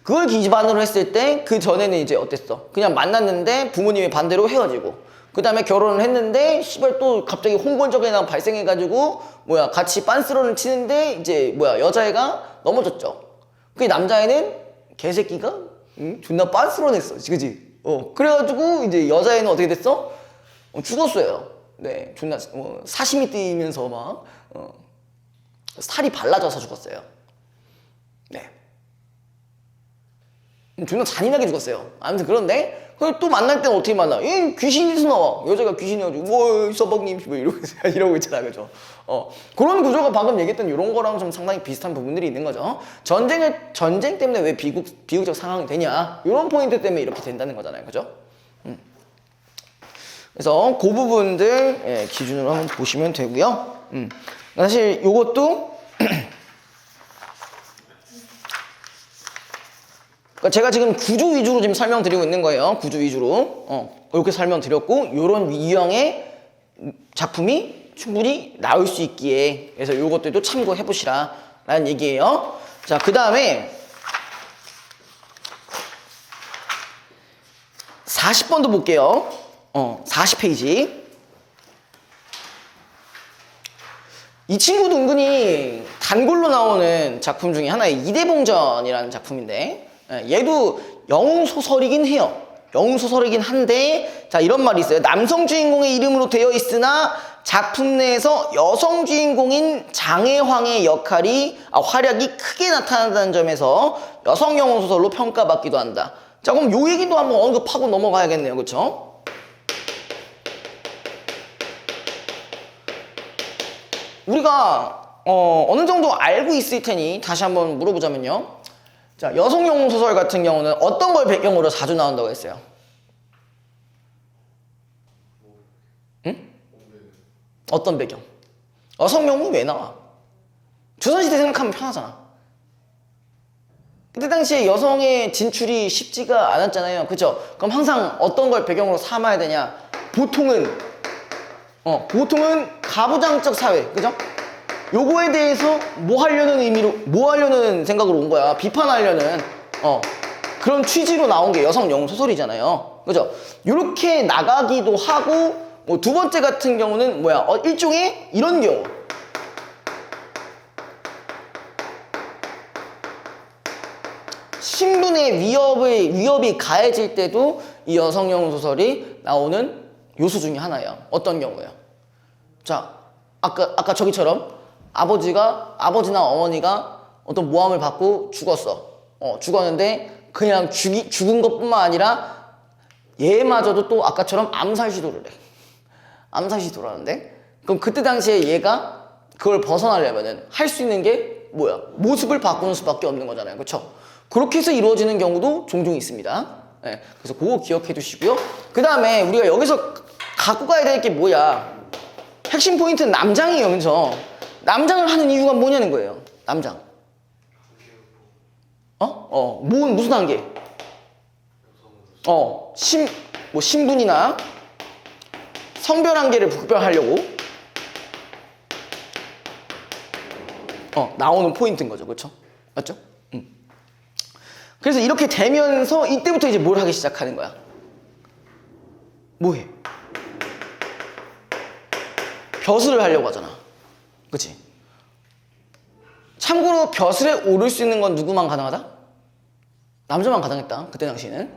그걸 기반으로 했을 때 그 전에는 이제 어땠어? 그냥 만났는데 부모님이 반대로 헤어지고, 그 다음에 결혼을 했는데 시발 또 갑자기 홍건적의 난 발생해가지고 같이 빤스런을 치는데 이제 여자애가 넘어졌죠. 그 남자애는 개새끼가 존나 빤스런했어. 그치? 그래가지고 이제 여자애는 어떻게 됐어? 죽었어요. 네, 존나 사시미 뛰면서 막 살이 발라져서 죽었어요. 네, 존나 잔인하게 죽었어요. 아무튼 그런데 또 만날 때는 어떻게 만나? 얘 귀신에서 나와. 여자가 귀신이어가지고 서방님 이러고 있잖아. 그죠? 그런 구조가 방금 얘기했던 이런 거랑 좀 상당히 비슷한 부분들이 있는 거죠. 전쟁 때문에 왜 비극적 상황이 되냐? 이런 포인트 때문에 이렇게 된다는 거잖아요. 그죠? 그래서 그 부분들 기준으로 한번 보시면 되고요. 사실 요것도 그러니까 제가 지금 구조 위주로 지금 설명드리고 있는 거예요. 구조 위주로. 이렇게 설명드렸고, 요런 유형의 작품이 충분히 나올 수 있기에, 그래서 요것들도 참고해 보시라 라는 얘기예요. 자, 그 다음에 40번도 볼게요. 40페이지. 이 친구도 은근히 단골로 나오는 작품 중에 하나의 이대봉전이라는 작품인데, 얘도 영웅 소설이긴 해요. 영웅 소설이긴 한데, 자, 이런 말이 있어요. 남성 주인공의 이름으로 되어 있으나 작품 내에서 여성 주인공인 장혜황의 역할이 활약이 크게 나타난다는 점에서 여성 영웅 소설로 평가받기도 한다. 자, 그럼 요 얘기도 한번 언급하고 넘어가야겠네요. 그쵸? 우리가 어느 정도 알고 있을 테니 다시 한번 물어보자면요. 자, 여성 영웅 소설 같은 경우는 어떤 걸 배경으로 자주 나온다고 했어요? 응? 어떤 배경? 여성 영웅 왜 나와? 조선시대 생각하면 편하잖아. 그때 당시에 여성의 진출이 쉽지가 않았잖아요. 그쵸? 그럼 항상 어떤 걸 배경으로 삼아야 되냐? 보통은 가부장적 사회, 그죠? 요거에 대해서 뭐 하려는 의미로, 뭐 하려는 생각으로 온 거야. 비판하려는, 그런 취지로 나온 게 여성 영웅 소설이잖아요. 그죠? 요렇게 나가기도 하고, 뭐 두 번째 같은 경우는 뭐야? 일종의 이런 경우. 신분의 위협이 가해질 때도 이 여성 영웅 소설이 나오는 요소 중에 하나예요. 어떤 경우예요? 자, 아까 저기처럼 아버지나 어머니가 어떤 모함을 받고 죽었어. 죽었는데 그냥 죽은 것뿐만 아니라 얘마저도 또 아까처럼 암살 시도를 해. 암살 시도를 하는데, 그럼 그때 당시에 얘가 그걸 벗어나려면은 할 수 있는 게 뭐야? 모습을 바꾸는 수밖에 없는 거잖아요. 그렇죠? 그렇게 해서 이루어지는 경우도 종종 있습니다. 네, 그래서 그거 기억해 두시고요. 그 다음에 우리가 여기서 갖고 가야 될 게 뭐야? 핵심 포인트는 남장이에요. 그죠? 남장을 하는 이유가 뭐냐는 거예요. 남장. 무슨 단계? 신분이나 성별 한계를 구별하려고 나오는 포인트인 거죠. 그렇죠? 맞죠? 그래서 이렇게 되면서 이때부터 이제 뭘 하기 시작하는 거야? 뭐해? 벼슬을 하려고 하잖아. 그치? 참고로 벼슬에 오를 수 있는 건 누구만 가능하다? 남자만 가능했다. 그때 당시에는.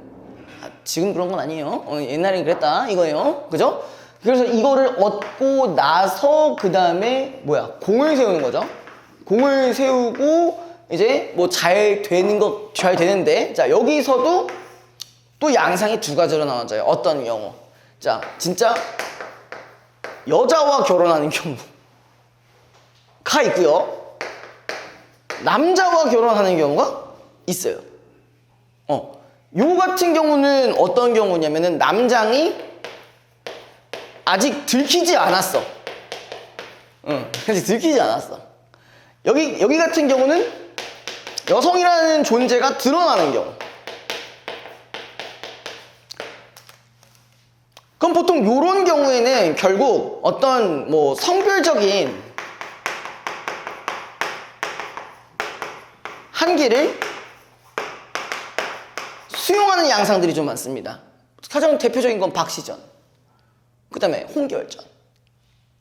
지금 그런 건 아니에요. 옛날엔 그랬다. 이거예요. 그죠? 그래서 이거를 얻고 나서 그 다음에 뭐야? 공을 세우는 거죠. 공을 세우고 이제 뭐 잘 되는데, 자, 여기서도 또 양상이 두 가지로 나눠져요. 어떤 경우? 자, 진짜 여자와 결혼하는 경우가 있고요. 남자와 결혼하는 경우가 있어요. 요 같은 경우는 어떤 경우냐면은 남장이 아직 들키지 않았어. 아직 들키지 않았어. 여기 같은 경우는 여성이라는 존재가 드러나는 경우. 그럼 보통 요런 경우에는 결국 어떤 뭐 성별적인 한계를 수용하는 양상들이 좀 많습니다. 가장 대표적인 건 박시전, 그 다음에 홍계월전,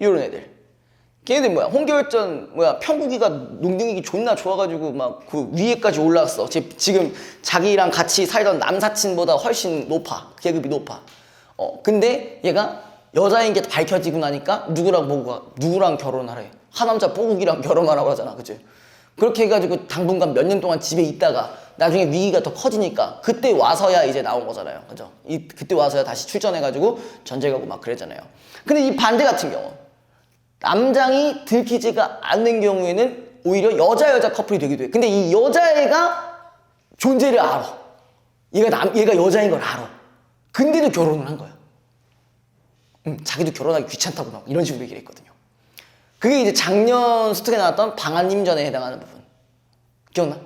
요런 애들. 걔네들 뭐야? 홍계월전 평국이가 농등익이 존나 좋아가지고 막 그 위에까지 올라왔어. 지금 자기랑 같이 살던 남사친보다 훨씬 높아. 계급이 높아. 근데 얘가 여자인 게 밝혀지고 나니까 누구랑 결혼하래? 하남자 뽀국이랑 결혼하라고 하잖아. 그치? 그렇게 해가지고 당분간 몇 년 동안 집에 있다가 나중에 위기가 더 커지니까 그때 와서야 이제 나온 거잖아요. 그죠? 그때 와서야 다시 출전해가지고 전쟁 가고 막 그랬잖아요. 근데 이 반대 같은 경우, 남장이 들키지가 않는 경우에는 오히려 여자 커플이 되기도 해. 근데 이 여자애가 존재를 알아. 얘가 여자인 걸 알아. 근데도 결혼을 한 거야. 자기도 결혼하기 귀찮다고 막 이런 식으로 얘기를 했거든요. 그게 이제 작년 수특에 나왔던 방한임전에 해당하는 부분. 기억나?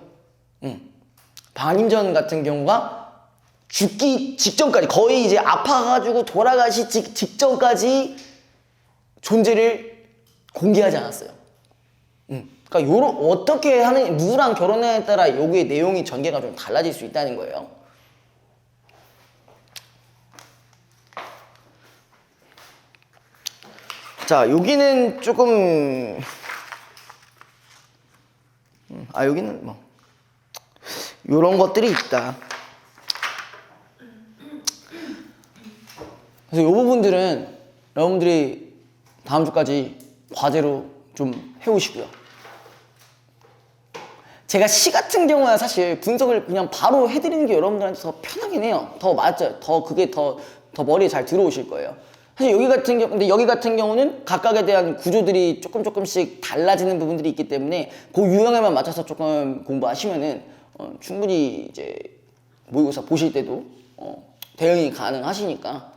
방한임전 같은 경우가 죽기 직전까지, 거의 이제 아파가지고 돌아가시 직전까지 존재를 공개하지 않았어요. 그러니까 어떻게 하는, 누구랑 결혼하냐에 따라 요구의 내용이 전개가 좀 달라질 수 있다는 거예요. 자, 여기는 조금 아 여기는 뭐 요런 것들이 있다. 그래서 요 부분들은 여러분들이 다음 주까지 과제로 좀 해오시고요. 제가 시 같은 경우는 사실 분석을 그냥 바로 해드리는 게 여러분들한테 더 편하긴 해요. 더 맞아요. 더 그게 더 머리에 잘 들어오실 거예요. 사실 근데 여기 같은 경우는 각각에 대한 구조들이 조금씩 달라지는 부분들이 있기 때문에 그 유형에만 맞춰서 조금 공부하시면은 충분히 이제 모의고사 보실 때도 대응이 가능하시니까.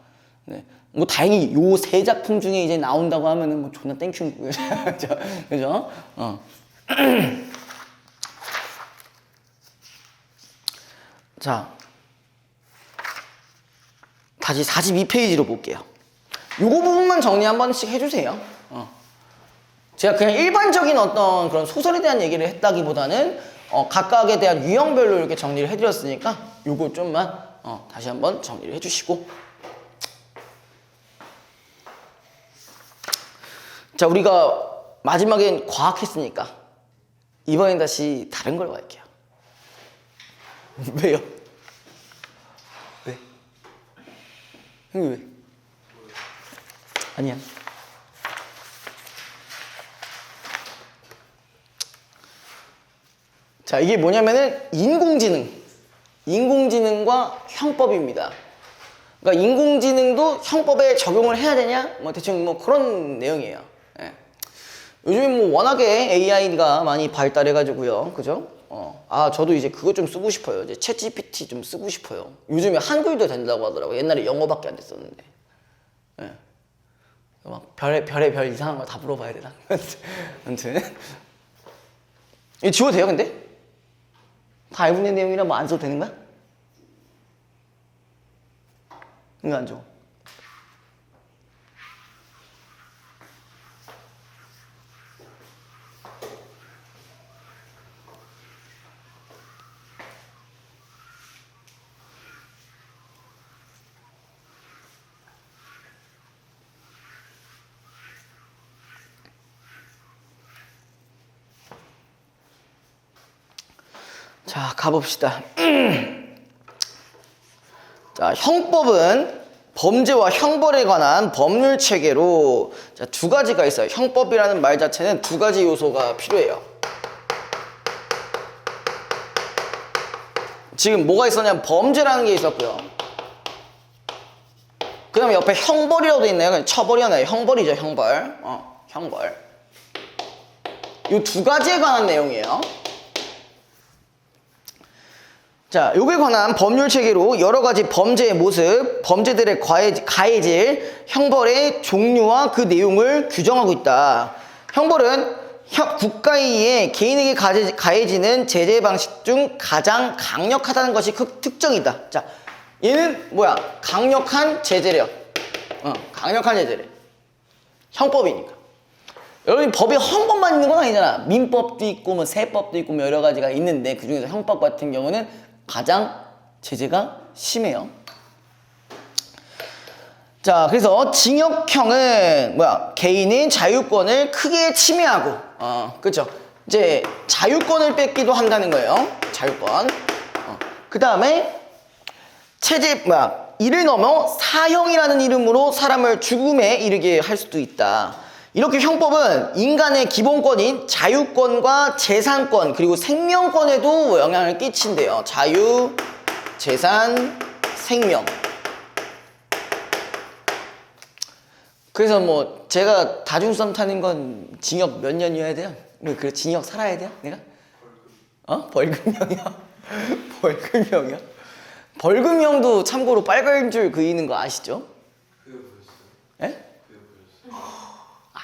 네. 뭐 다행히 요 세 작품 중에 이제 나온다고 하면은 뭐 존나 땡큐 그죠? 자, 다시 42페이지로 볼게요. 요거 부분만 정리 한 번씩 해주세요. 제가 그냥 일반적인 어떤 그런 소설에 대한 얘기를 했다기보다는 각각에 대한 유형별로 이렇게 정리를 해드렸으니까 요거 좀만 다시 한번 정리를 해주시고. 자, 우리가 마지막엔 과학 했으니까 이번엔 다시 다른 걸로 갈게요. 왜요? 왜? 형님 왜? 아니야. 자, 이게 뭐냐면은 인공지능과 형법입니다. 그러니까 인공지능도 형법에 적용을 해야 되냐? 뭐 대충 뭐 그런 내용이에요. 예. 요즘에 뭐 워낙에 AI가 많이 발달해가지고요, 그죠? 저도 이제 그거 좀 쓰고 싶어요. 이제 챗 GPT 좀 쓰고 싶어요. 요즘에 한글도 된다고 하더라고요. 옛날에 영어밖에 안 됐었는데. 예. 막 별의 이상한 거 다 물어봐야 되나? 아무튼 이거 지워도 돼요, 근데? 다 알고 있는 내용이라 뭐 안 써도 되는 거야? 이거 안 줘. 자, 가봅시다. 자, 형법은 범죄와 형벌에 관한 법률 체계로 두 가지가 있어요. 형법이라는 말 자체는 두 가지 요소가 필요해요. 지금 뭐가 있었냐면 범죄라는 게 있었고요. 그 다음에 옆에 형벌이라고 돼 있네요. 처벌이었나요? 형벌이죠, 형벌. 형벌. 이 두 가지에 관한 내용이에요. 자, 요에 관한 법률 체계로 여러 가지 범죄의 모습, 범죄들의 가해질, 형벌의 종류와 그 내용을 규정하고 있다. 형벌은 국가에 의해 개인에게 가해지는 제재 방식 중 가장 강력하다는 것이 그 특정이다. 자, 얘는 뭐야? 강력한 제재래요. 강력한 제재래. 형법이니까. 여러분, 법에 형법만 있는 건 아니잖아. 민법도 있고 뭐 세법도 있고 뭐 여러 가지가 있는데 그 중에서 형법 같은 경우는 가장 제재가 심해요. 자, 그래서 징역형은 뭐야? 개인의 자유권을 크게 침해하고, 그렇죠? 이제 자유권을 뺏기도 한다는 거예요. 자유권. 그 다음에 이를 넘어 사형이라는 이름으로 사람을 죽음에 이르게 할 수도 있다. 이렇게 형법은 인간의 기본권인 자유권과 재산권 그리고 생명권에도 영향을 끼친대요. 자유, 재산, 생명. 그래서 뭐 제가 다중썸 타는 건 징역 몇 년이어야 돼요? 그래 징역 살아야 돼요? 내가? 벌금형이요? 벌금형이요? 벌금형도 참고로 빨간 줄 그리는 거 아시죠? 그게 보였어요. 예? 그게 보였어요.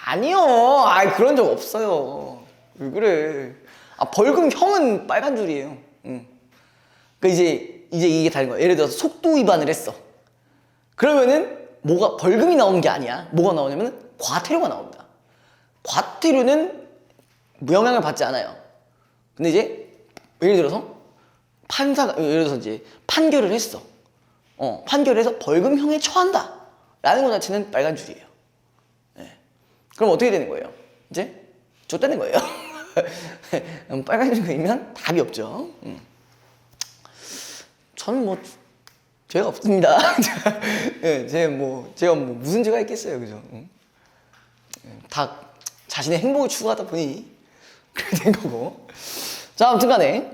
아니요. 그런 적 없어요. 왜 그래? 벌금형은 빨간 줄이에요. 그 이제 이게 다른 거예요. 예를 들어서 속도 위반을 했어. 그러면은 뭐가 벌금이 나오는 게 아니야. 뭐가 나오냐면 과태료가 나옵니다. 과태료는 영향을 받지 않아요. 근데 이제 예를 들어서 예를 들어서 이제 판결을 했어. 판결을 해서 벌금형에 처한다. 라는 것 자체는 빨간 줄이에요. 그럼 어떻게 되는 거예요? 이제 줬다는 거예요. 빨간색 그리면 답이 없죠. 저는 뭐 죄가 없습니다. 예, 제가 뭐 무슨 죄가 있겠어요, 그죠? 다 자신의 행복을 추구하다 보니 그렇게 된 거고. 자, 아무튼간에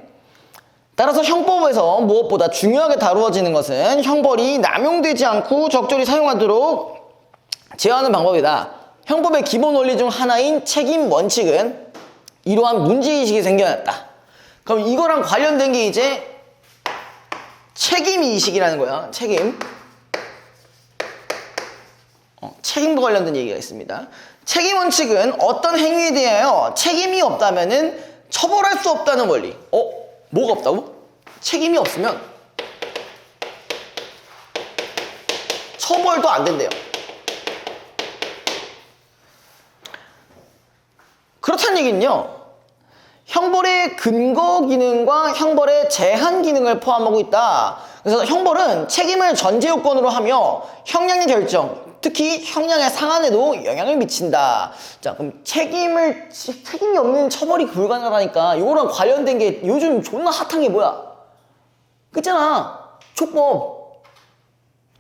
따라서 형법에서 무엇보다 중요하게 다루어지는 것은 형벌이 남용되지 않고 적절히 사용하도록 제어하는 방법이다. 형법의 기본 원리 중 하나인 책임 원칙은 이러한 문제의식이 생겨났다. 그럼 이거랑 관련된 게 이제 책임의식이라는 거야. 책임과 관련된 얘기가 있습니다. 책임 원칙은 어떤 행위에 대하여 책임이 없다면은 처벌할 수 없다는 원리. 뭐가 없다고? 책임이 없으면 처벌도 안 된대요. 그렇다는 얘기는요, 형벌의 근거 기능과 형벌의 제한 기능을 포함하고 있다. 그래서 형벌은 책임을 전제 요건으로 하며 형량의 결정, 특히 형량의 상한에도 영향을 미친다. 자, 그럼 책임이 없는 처벌이 불가능하다니까 이거랑 관련된 게 요즘 존나 핫한 게 뭐야? 그있잖아,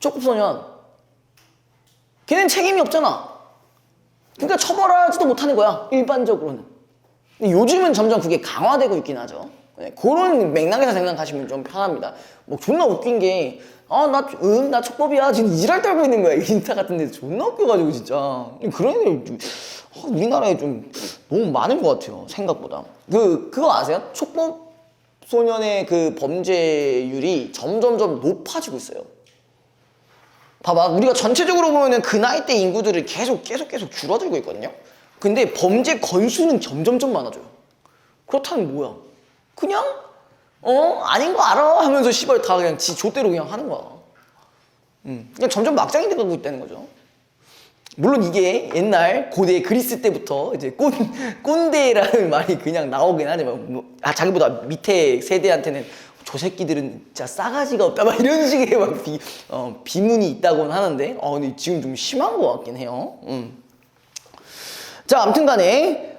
촉법소년. 걔는 책임이 없잖아. 그러니까 처벌하지도 못하는 거야, 일반적으로는. 근데 요즘은 점점 그게 강화되고 있긴 하죠. 그런 맥락에서 생각하시면 좀 편합니다. 뭐 존나 웃긴 게 나 촉법이야 지금 이지랄 떨고 있는 거야, 인스타 같은 데서. 존나 웃겨가지고 진짜. 그런 애들 우리나라에 좀 너무 많은 것 같아요, 생각보다. 그거 아세요? 촉법 소년의 그 범죄율이 점점점 높아지고 있어요. 봐봐, 우리가 전체적으로 보면은 그 나이대 인구들이 계속 줄어들고 있거든요. 근데 범죄 건수는 점점점 많아져요. 그렇다면 뭐야? 그냥 아닌 거 알아 하면서 씨발 다 그냥 지 좆대로 그냥 하는 거야. 그냥 점점 막장이 돼가고 있다는 거죠. 물론 이게 옛날 고대 그리스 때부터 이제 꼰대라는 말이 그냥 나오긴 하지만, 자기보다 밑에 세대한테는 저 새끼들은 진짜 싸가지가 없다 막 이런 식의 막 비문이 있다고는 하는데, 근데 지금 좀 심한 것 같긴 해요. 자, 아무튼간에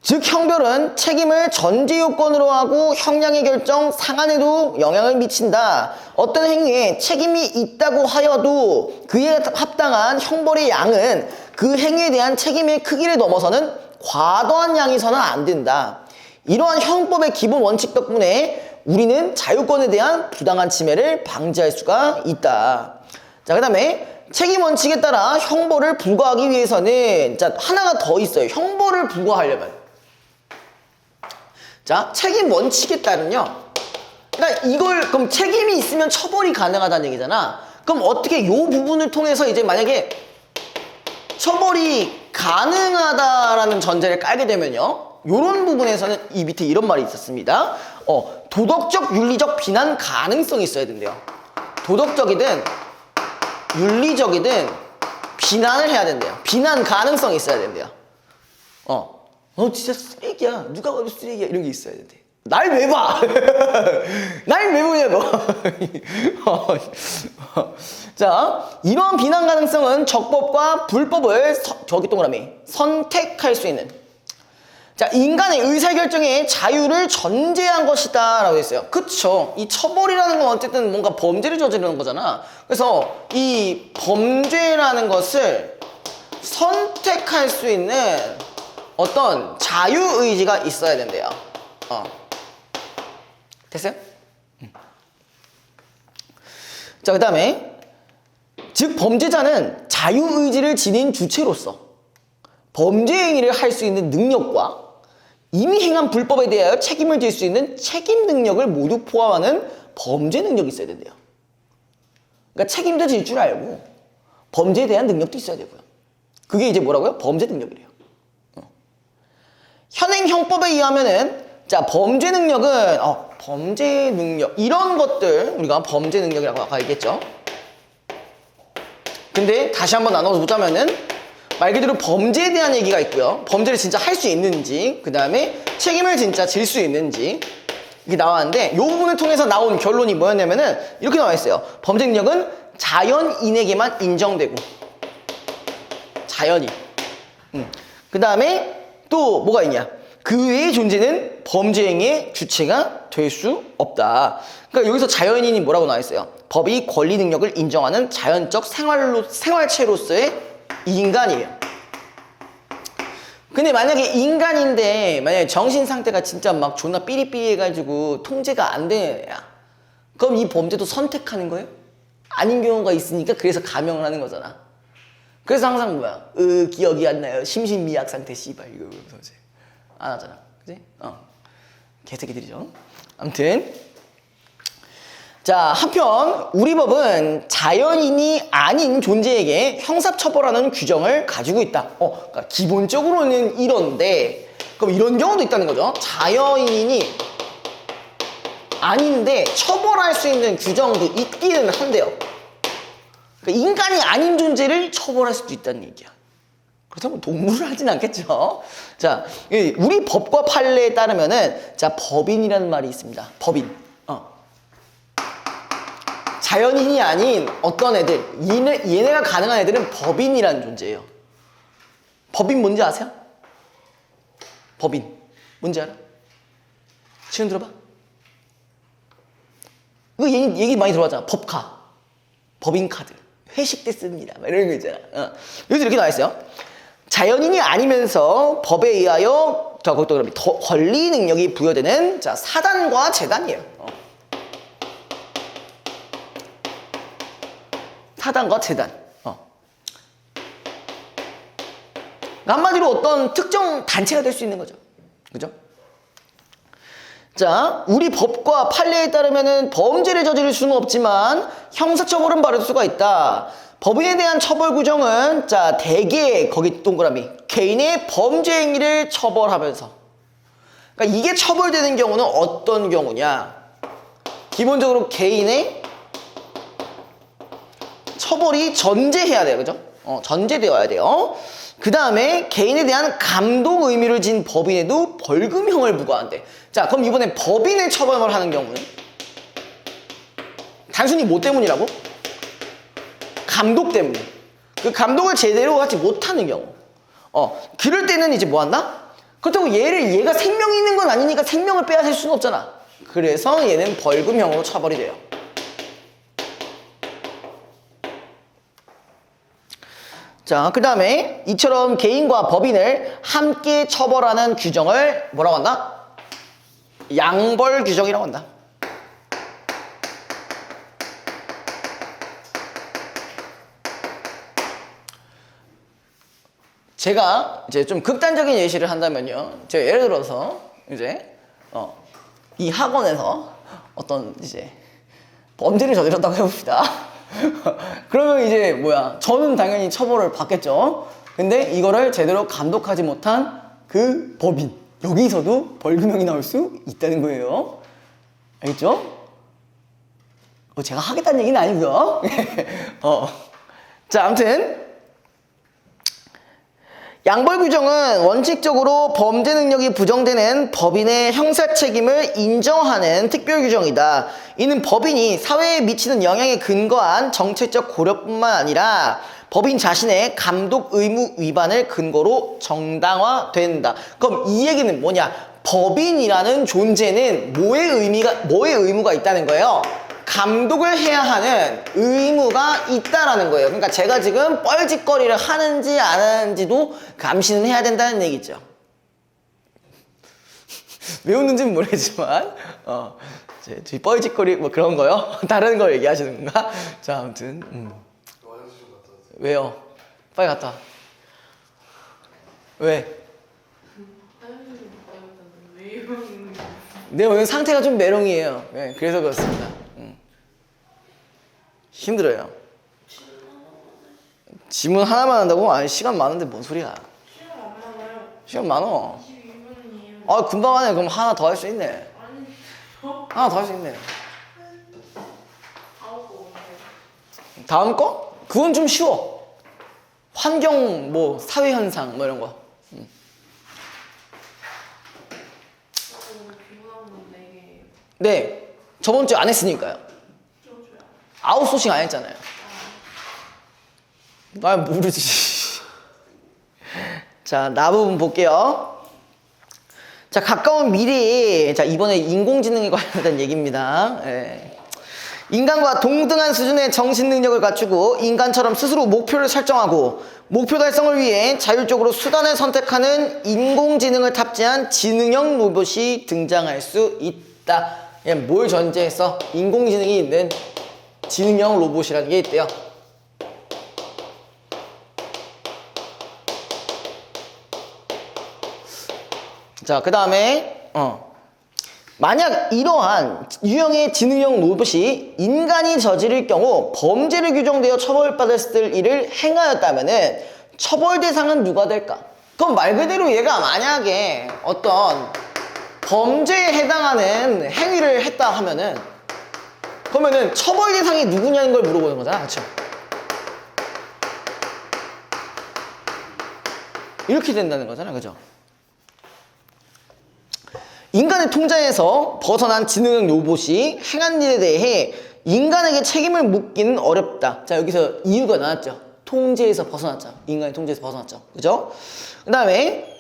즉 형벌은 책임을 전제 요건으로 하고 형량의 결정 상한에도 영향을 미친다. 어떤 행위에 책임이 있다고 하여도 그에 합당한 형벌의 양은 그 행위에 대한 책임의 크기를 넘어서는 과도한 양이서는 안 된다. 이러한 형법의 기본 원칙 덕분에 우리는 자유권에 대한 부당한 침해를 방지할 수가 있다. 자, 그 다음에 책임 원칙에 따라 형벌을 부과하기 위해서는, 자, 하나가 더 있어요. 형벌을 부과하려면. 자, 책임 원칙에 따른요, 그러니까 그럼 책임이 있으면 처벌이 가능하다는 얘기잖아. 그럼 어떻게 요 부분을 통해서 이제 만약에 처벌이 가능하다라는 전제를 깔게 되면요, 요런 부분에서는 이 밑에 이런 말이 있었습니다. 도덕적, 윤리적 비난 가능성이 있어야 된대요. 도덕적이든 윤리적이든 비난을 해야 된대요. 비난 가능성이 있어야 된대요. 진짜 쓰레기야, 누가 봐도 쓰레기야, 이런 게 있어야 된대. 날 왜 봐? 날 왜 보냐고. 자, 이러한 비난 가능성은 적법과 불법을 저기 동그라미 선택할 수 있는, 자, 인간의 의사결정의 자유를 전제한 것이다 라고 했어요. 그쵸? 이 처벌이라는 건 어쨌든 뭔가 범죄를 저지르는 거잖아. 그래서 이 범죄라는 것을 선택할 수 있는 어떤 자유의지가 있어야 된대요. 됐어요? 자, 그 다음에 즉 범죄자는 자유의지를 지닌 주체로서 범죄 행위를 할 수 있는 능력과 이미 행한 불법에 대하여 책임을 질 수 있는 책임 능력을 모두 포함하는 범죄 능력이 있어야 된대요. 그러니까 책임도 질 줄 알고 범죄에 대한 능력도 있어야 되고요. 그게 이제 뭐라고요? 범죄 능력이래요. 현행 형법에 의하면은, 자, 범죄 능력은 범죄 능력 이런 것들 우리가 범죄 능력이라고 아까 얘기했죠. 근데 다시 한번 나눠서 보자면은 말 그대로 범죄에 대한 얘기가 있고요. 범죄를 진짜 할 수 있는지, 그 다음에 책임을 진짜 질 수 있는지, 이게 나왔는데 이 부분을 통해서 나온 결론이 뭐였냐면은 이렇게 나와 있어요. 범죄 능력은 자연인에게만 인정되고, 자연인. 그 다음에 또 뭐가 있냐? 그 외의 존재는 범죄 행위의 주체가 될 수 없다. 그러니까 여기서 자연인이 뭐라고 나와 있어요? 법이 권리 능력을 인정하는 자연적 생활체로서의 인간이에요. 근데 만약에 인간인데 만약에 정신 상태가 진짜 막 존나 삐리삐리해가지고 통제가 안 되는 애야. 그럼 이 범죄도 선택하는 거예요? 아닌 경우가 있으니까 그래서 감형을 하는 거잖아. 그래서 항상 뭐야? 기억이 안 나요. 심신미약 상태 씨발 이거 이제 안 하잖아. 그지? 개새끼들이죠. 아무튼 자, 한편 우리 법은 자연인이 아닌 존재에게 형사처벌하는 규정을 가지고 있다. 그러니까 기본적으로는 이런데 그럼 이런 경우도 있다는 거죠. 자연인이 아닌데 처벌할 수 있는 규정도 있기는 한데요. 그러니까 인간이 아닌 존재를 처벌할 수도 있다는 얘기야. 그렇다면 동물을 하진 않겠죠. 자, 우리 법과 판례에 따르면은 자, 법인이라는 말이 있습니다. 법인. 자연인이 아닌 어떤 애들, 얘네가 가능한 애들은 법인이라는 존재예요. 법인 뭔지 아세요? 법인 뭔지 알아? 지금 들어봐. 이거 얘기 많이 들어봤잖아. 법카, 법인카드, 회식 때 씁니다. 막 이런 거 있잖아. 여기서 이렇게 나와 있어요. 자연인이 아니면서 법에 의하여 더 권리 능력이 부여되는 자, 사단과 재단이에요. 사단과 재단. 한마디로 어떤 특정 단체가 될 수 있는 거죠. 그죠? 자, 우리 법과 판례에 따르면은 범죄를 저지를 수는 없지만 형사처벌은 받을 수가 있다. 법인에 대한 처벌 규정은 자, 대개 거기 동그라미 개인의 범죄 행위를 처벌하면서. 그러니까 이게 처벌되는 경우는 어떤 경우냐? 기본적으로 개인의 처벌이 전제해야 돼요. 그죠? 전제되어야 돼요. 그 다음에 개인에 대한 감독 의무를 진 법인에도 벌금형을 부과한대. 자, 그럼 이번에 법인을 처벌을 하는 경우는 단순히 뭐 때문이라고? 감독 때문에. 그 감독을 제대로 하지 못하는 경우. 그럴 때는 이제 뭐 한다? 그렇다고 얘가 생명이 있는 건 아니니까 생명을 빼앗을 수는 없잖아. 그래서 얘는 벌금형으로 처벌이 돼요. 자, 그 다음에 이처럼 개인과 법인을 함께 처벌하는 규정을 뭐라고 한다? 양벌 규정이라고 한다. 제가 이제 좀 극단적인 예시를 한다면요. 제가 예를 들어서 이제 이 학원에서 어떤 이제 범죄를 저질렀다고 해봅시다. 그러면 이제 뭐야? 저는 당연히 처벌을 받겠죠. 근데 이거를 제대로 감독하지 못한 그 법인, 여기서도 벌금형이 나올 수 있다는 거예요. 알겠죠? 제가 하겠다는 얘기는 아니고요. 자, 아무튼 양벌 규정은 원칙적으로 범죄 능력이 부정되는 법인의 형사 책임을 인정하는 특별 규정이다. 이는 법인이 사회에 미치는 영향에 근거한 정책적 고려뿐만 아니라 법인 자신의 감독 의무 위반을 근거로 정당화된다. 그럼 이 얘기는 뭐냐? 법인이라는 존재는 뭐의 의무가 있다는 거예요? 감독을 해야 하는 의무가 있다라는 거예요. 그러니까 제가 지금 뻘짓거리를 하는지 안 하는지도 감시는 해야 된다는 얘기죠. 왜 웃는지는 모르겠지만 제 뻘짓거리 뭐 그런 거요? 다른 거 얘기하시는 건가? 자, 아무튼 화장실 좀 갔다 왔어요. 왜요? 빨리 갔다 와. 왜? 화장실 못 가겠다는데 왜 이러는 거야? 내 오늘 상태가 좀 메롱이에요. 네, 그래서 그렇습니다. 힘들어요. 지문 하나만 한다고? 아니, 시간 많은데 뭔 소리야. 시간 안 남아요. 시간 많어. 22분이에요. 아, 금방 하네. 그럼 하나 더 할 수 있네. 아니, 하나 더 할 수 있네. 아홉 거 오늘. 다음 거? 그건 좀 쉬워. 환경, 뭐, 사회현상, 뭐 이런 거. 오늘 피곤한 건 4개예요. 네. 저번 주에 안 했으니까요. 좀 줘요. 아웃소싱 안 했잖아요. 나 모르지. 자, 나 부분 볼게요. 자, 가까운 미래에, 자, 이번에 인공지능에 관련된 얘기입니다. 예. 인간과 동등한 수준의 정신 능력을 갖추고 인간처럼 스스로 목표를 설정하고 목표 달성을 위해 자율적으로 수단을 선택하는 인공지능을 탑재한 지능형 로봇이 등장할 수 있다. 뭘 전제해서 인공지능이 있는 지능형 로봇이라는 게 있대요. 자, 그 다음에 만약 이러한 유형의 지능형 로봇이 인간이 저지를 경우 범죄를 규정되어 처벌받을 일을 행하였다면은 처벌 대상은 누가 될까? 그럼 말 그대로 얘가 만약에 어떤 범죄에 해당하는 행위를 했다 하면은 그러면은 처벌 대상이 누구냐는 걸 물어보는 거잖아, 그렇죠? 이렇게 된다는 거잖아, 그죠? 인간의 통제에서 벗어난 지능형 로봇이 행한 일에 대해 인간에게 책임을 묻기는 어렵다. 자, 여기서 이유가 나왔죠. 통제에서 벗어났죠. 인간의 통제에서 벗어났죠. 그죠? 그 다음에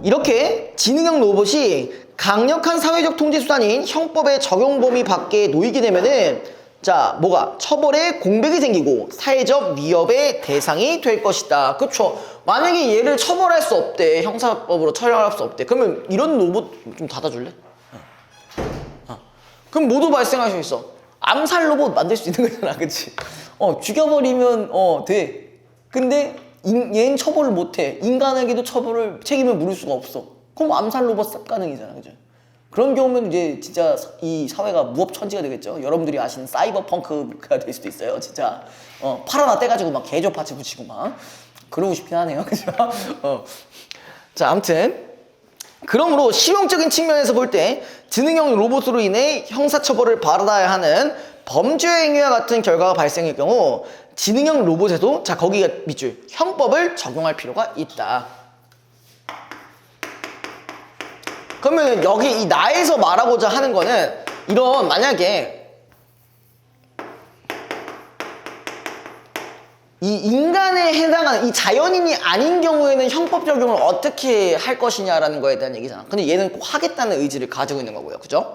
이렇게 지능형 로봇이 강력한 사회적 통제 수단인 형법의 적용 범위 밖에 놓이게 되면은 자, 뭐가? 처벌에 공백이 생기고 사회적 위협의 대상이 될 것이다. 그쵸? 만약에 얘를 처벌할 수 없대. 형사법으로 처벌할 수 없대. 그러면 이런 로봇 좀 닫아줄래? 그럼 모두 발생할 수 있어. 암살 로봇 만들 수 있는 거잖아. 그치? 죽여버리면, 돼. 근데 얘는 처벌을 못 해. 인간에게도 책임을 물을 수가 없어. 그럼 암살 로봇 싹 가능이잖아. 그죠? 그런 경우면 이제 진짜 이 사회가 무법천지가 되겠죠. 여러분들이 아시는 사이버 펑크가 될 수도 있어요. 진짜 팔 하나 떼가지고 막 개조 파츠 붙이고 막 그러고 싶긴 하네요. 그죠? 자, 아무튼 그러므로 실용적인 측면에서 볼 때 지능형 로봇으로 인해 형사처벌을 받아야 하는 범죄 행위와 같은 결과가 발생할 경우 지능형 로봇에도 자, 거기가 밑줄 형법을 적용할 필요가 있다. 그러면 여기 이 나에서 말하고자 하는 거는 이런 만약에 이 인간에 해당하는 이 자연인이 아닌 경우에는 형법 적용을 어떻게 할 것이냐라는 거에 대한 얘기잖아. 근데 얘는 꼭 하겠다는 의지를 가지고 있는 거고요. 그죠?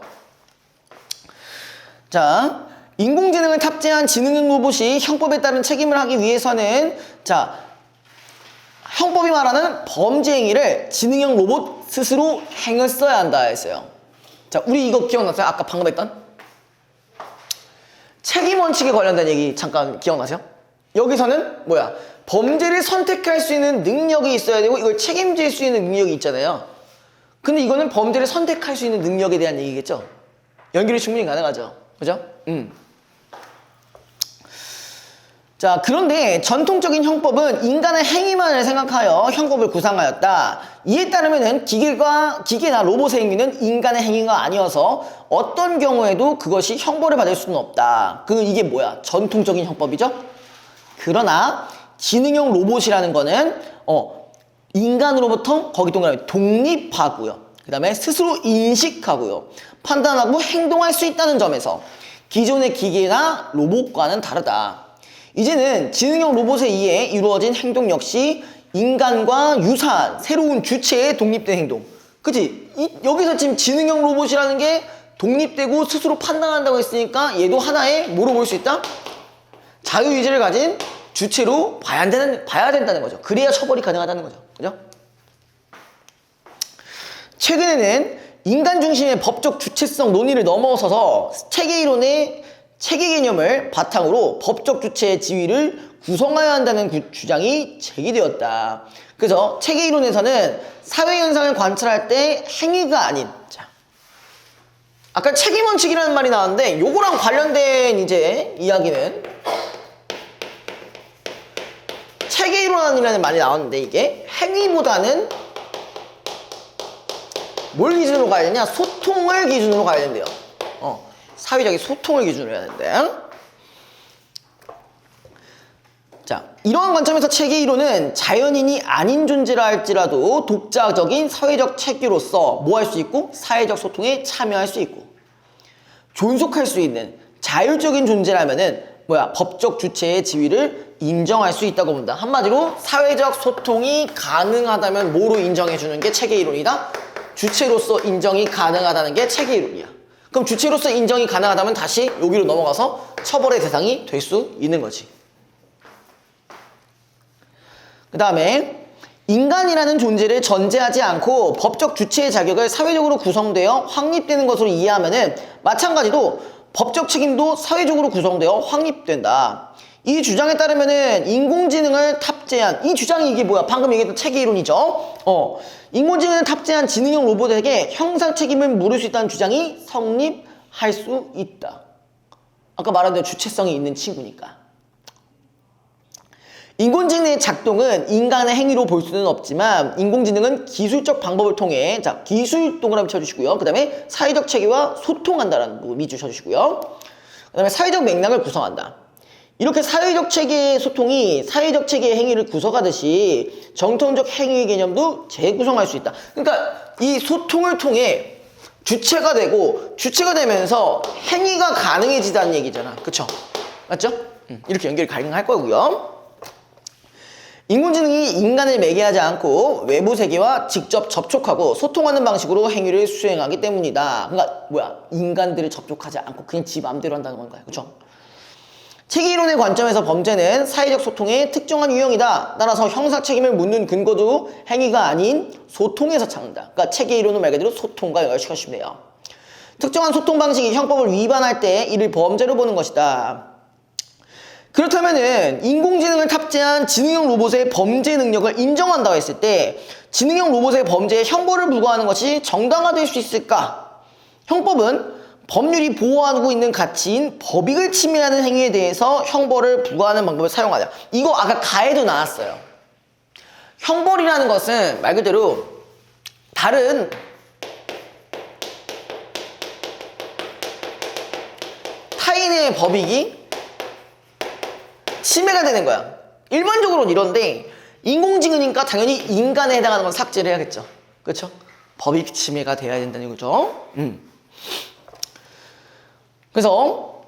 자, 인공지능을 탑재한 지능형 로봇이 형법에 따른 책임을 하기 위해서는 자, 형법이 말하는 범죄 행위를 지능형 로봇 스스로 행했어야 한다 했어요. 자, 우리 이거 기억나세요? 아까 방금 했던? 책임 원칙에 관련된 얘기 잠깐 기억나세요? 여기서는 뭐야? 범죄를 선택할 수 있는 능력이 있어야 되고 이걸 책임질 수 있는 능력이 있잖아요. 근데 이거는 범죄를 선택할 수 있는 능력에 대한 얘기겠죠? 연결이 충분히 가능하죠. 그죠? 자, 그런데 전통적인 형법은 인간의 행위만을 생각하여 형법을 구상하였다. 이에 따르면 기계나 로봇의 행위는 인간의 행위가 아니어서 어떤 경우에도 그것이 형벌을 받을 수는 없다. 이게 뭐야? 전통적인 형법이죠? 그러나 지능형 로봇이라는 거는 인간으로부터 거기 동그라미 독립하고요. 그 다음에 스스로 인식하고요. 판단하고 행동할 수 있다는 점에서 기존의 기계나 로봇과는 다르다. 이제는 지능형 로봇에 의해 이루어진 행동 역시 인간과 유사한 새로운 주체의 독립된 행동. 그치? 여기서 지금 지능형 로봇이라는 게 독립되고 스스로 판단한다고 했으니까 얘도 하나의 뭐로 볼 수 있다? 자유의지를 가진 주체로 봐야 된다는 거죠. 그래야 처벌이 가능하다는 거죠. 그죠? 최근에는 인간 중심의 법적 주체성 논의를 넘어서서 체계이론의 체계 개념을 바탕으로 법적 주체의 지위를 구성해야 한다는 주장이 제기되었다. 그래서 체계 이론에서는 사회 현상을 관찰할 때 행위가 아닌 자, 아까 책임 원칙이라는 말이 나왔는데 요거랑 관련된 이제 이야기는 체계 이론이라는 말이 나왔는데 이게 행위보다는 뭘 기준으로 가야 되냐? 소통을 기준으로 가야 된대요. 사회적인 소통을 기준으로 해야 된대. 자, 이러한 관점에서 체계 이론은 자연인이 아닌 존재라 할지라도 독자적인 사회적 체계로서 뭐 할 수 있고 사회적 소통에 참여할 수 있고 존속할 수 있는 자율적인 존재라면은 법적 주체의 지위를 인정할 수 있다고 본다. 한마디로 사회적 소통이 가능하다면 뭐로 인정해주는 게 체계 이론이다? 주체로서 인정이 가능하다는 게 체계 이론이야. 그럼 주체로서 인정이 가능하다면 다시 여기로 넘어가서 처벌의 대상이 될 수 있는 거지. 그 다음에 인간이라는 존재를 전제하지 않고 법적 주체의 자격을 사회적으로 구성되어 확립되는 것으로 이해하면은 마찬가지로 법적 책임도 사회적으로 구성되어 확립된다. 이 주장에 따르면은 인공지능을 탑재한 이 주장이 이게 뭐야? 방금 얘기했던 체계 이론이죠. 인공지능을 탑재한 지능형 로봇에게 형사 책임을 물을 수 있다는 주장이 성립할 수 있다. 아까 말한 대로 주체성이 있는 친구니까. 인공지능의 작동은 인간의 행위로 볼 수는 없지만 인공지능은 기술적 방법을 통해 자 기술 동그라미 쳐주시고요. 그 다음에 사회적 체계와 소통한다라는 부분 밑줄 쳐주시고요. 그 다음에 사회적 맥락을 구성한다. 이렇게 사회적 체계의 소통이 사회적 체계의 행위를 구성하듯이 정통적 행위의 개념도 재구성할 수 있다. 그러니까 이 소통을 통해 주체가 되고 주체가 되면서 행위가 가능해지다는 얘기잖아. 그쵸? 맞죠? 이렇게 연결이 가능할 거고요. 인공지능이 인간을 매개하지 않고 외부 세계와 직접 접촉하고 소통하는 방식으로 행위를 수행하기 때문이다. 그러니까 뭐야? 인간들을 접촉하지 않고 그냥 지 마음대로 한다는 건가요? 그쵸? 체계이론의 관점에서 범죄는 사회적 소통의 특정한 유형이다. 따라서 형사 책임을 묻는 근거도 행위가 아닌 소통에서 찾는다. 그러니까 체계이론은 말 그대로 소통과 연결시켜주시면 돼요. 특정한 소통 방식이 형법을 위반할 때 이를 범죄로 보는 것이다. 그렇다면은 인공지능을 탑재한 지능형 로봇의 범죄 능력을 인정한다고 했을 때 지능형 로봇의 범죄에 형벌을 부과하는 것이 정당화될 수 있을까? 형법은 법률이 보호하고 있는 가치인 법익을 침해하는 행위에 대해서 형벌을 부과하는 방법을 사용하자. 이거 아까 가에도 나왔어요. 형벌이라는 것은 말 그대로 다른 타인의 법익이 침해가 되는 거야. 일반적으로는 이런데 인공지능이니까 당연히 인간에 해당하는 건 삭제를 해야겠죠. 그렇죠? 법익 침해가 돼야 된다는 거죠. 그래서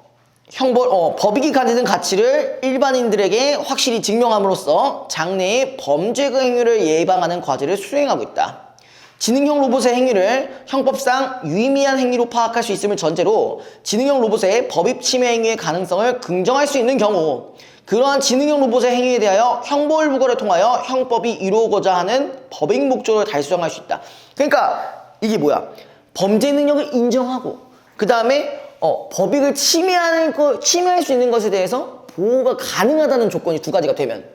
법익이 가지는 가치를 일반인들에게 확실히 증명함으로써 장래의 범죄의 행위를 예방하는 과제를 수행하고 있다. 지능형 로봇의 행위를 형법상 유의미한 행위로 파악할 수 있음을 전제로 지능형 로봇의 법익 침해 행위의 가능성을 긍정할 수 있는 경우 그러한 지능형 로봇의 행위에 대하여 형벌 부과를 통하여 형법이 이루어고자 하는 법익 목적을 달성할 수 있다. 그러니까 이게 뭐야? 범죄 능력을 인정하고 그 다음에 법익을 침해할 수 있는 것에 대해서 보호가 가능하다는 조건이 두 가지가 되면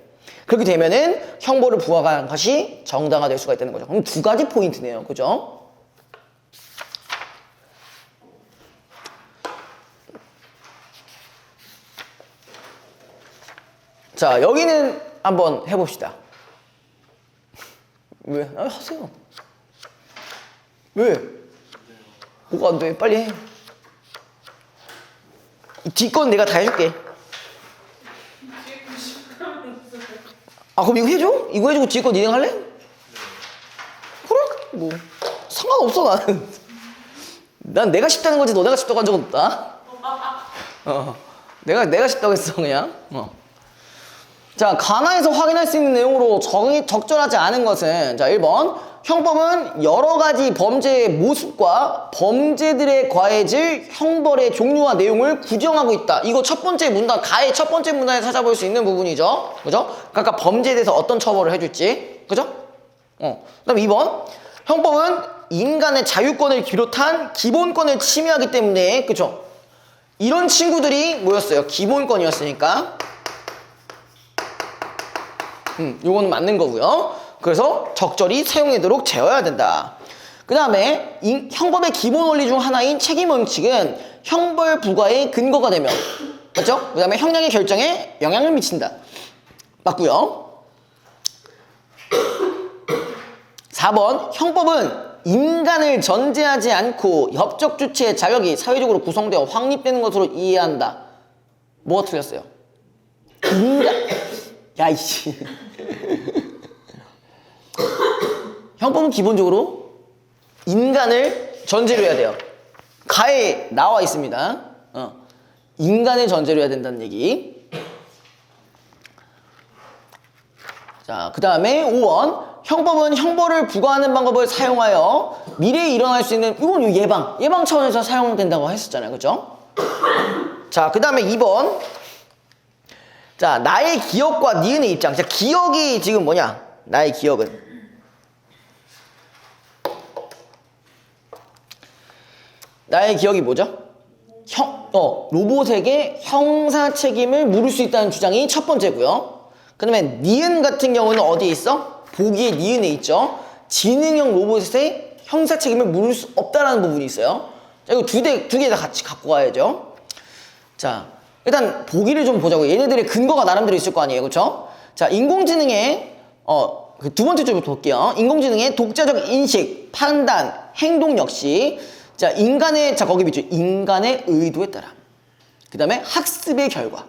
그렇게 되면은 형벌을 부과하는 것이 정당화될 수가 있다는 거죠. 그럼 두 가지 포인트네요. 그죠? 자, 여기는 한번 해봅시다. 왜? 하세요. 왜? 뭐가 안 돼? 빨리 해. 뒷건 내가 다 해줄게. 아, 그럼 이거 해줘? 이거 해주고 뒤에 거 니네 할래? 그래? 뭐 상관없어 나는. 난 내가 쉽다는 거지 너네가 쉽다고 한 적 없다. 내가 쉽다고 했어 그냥. 자, 가나에서 확인할 수 있는 내용으로 적절하지 않은 것은 자 1번 형법은 여러 가지 범죄의 모습과 범죄들의 과해질 형벌의 종류와 내용을 규정하고 있다. 이거 첫 번째 문단, 가의 첫 번째 문단에 찾아볼 수 있는 부분이죠. 그죠? 그러니까 범죄에 대해서 어떤 처벌을 해줄지. 그죠? 그다음 2번 형법은 인간의 자유권을 비롯한 기본권을 침해하기 때문에 그죠? 이런 친구들이 뭐였어요? 기본권이었으니까 요거는 맞는 거고요. 그래서 적절히 사용하도록 제어해야 된다. 그 다음에 형법의 기본 원리 중 하나인 책임 원칙은 형벌 부과의 근거가 되며 맞죠? 그 다음에 형량의 결정에 영향을 미친다. 맞고요. 4번 형법은 인간을 전제하지 않고 협적 주체의 자격이 사회적으로 구성되어 확립되는 것으로 이해한다. 뭐가 틀렸어요? 야이씨. 형법은 기본적으로 인간을 전제로 해야 돼요. 가에 나와 있습니다. 인간을 전제로 해야 된다는 얘기. 자, 그 다음에 5번. 형법은 형벌을 부과하는 방법을 사용하여 미래에 일어날 수 있는, 이건 예방 차원에서 사용된다고 했었잖아요. 그죠? 자, 그 다음에 2번. 자, 나의 기억과 니은의 입장. 자, 기억이 지금 뭐냐? 나의 기억은. 나의 기억이 뭐죠? 로봇에게 형사 책임을 물을 수 있다는 주장이 첫 번째고요. 그 다음에 니은 같은 경우는 어디에 있어? 보기에 니은에 있죠. 지능형 로봇에 형사 책임을 물을 수 없다라는 부분이 있어요. 자, 이거 두 개 다 같이 갖고 가야죠. 자, 일단 보기를 좀 보자고. 얘네들의 근거가 나름대로 있을 거 아니에요. 그쵸? 자, 인공지능의 그 두 번째 줄부터 볼게요. 인공지능의 독자적 인식, 판단, 행동 역시 자, 거기 밑줄 인간의 의도에 따라. 그 다음에 학습의 결과.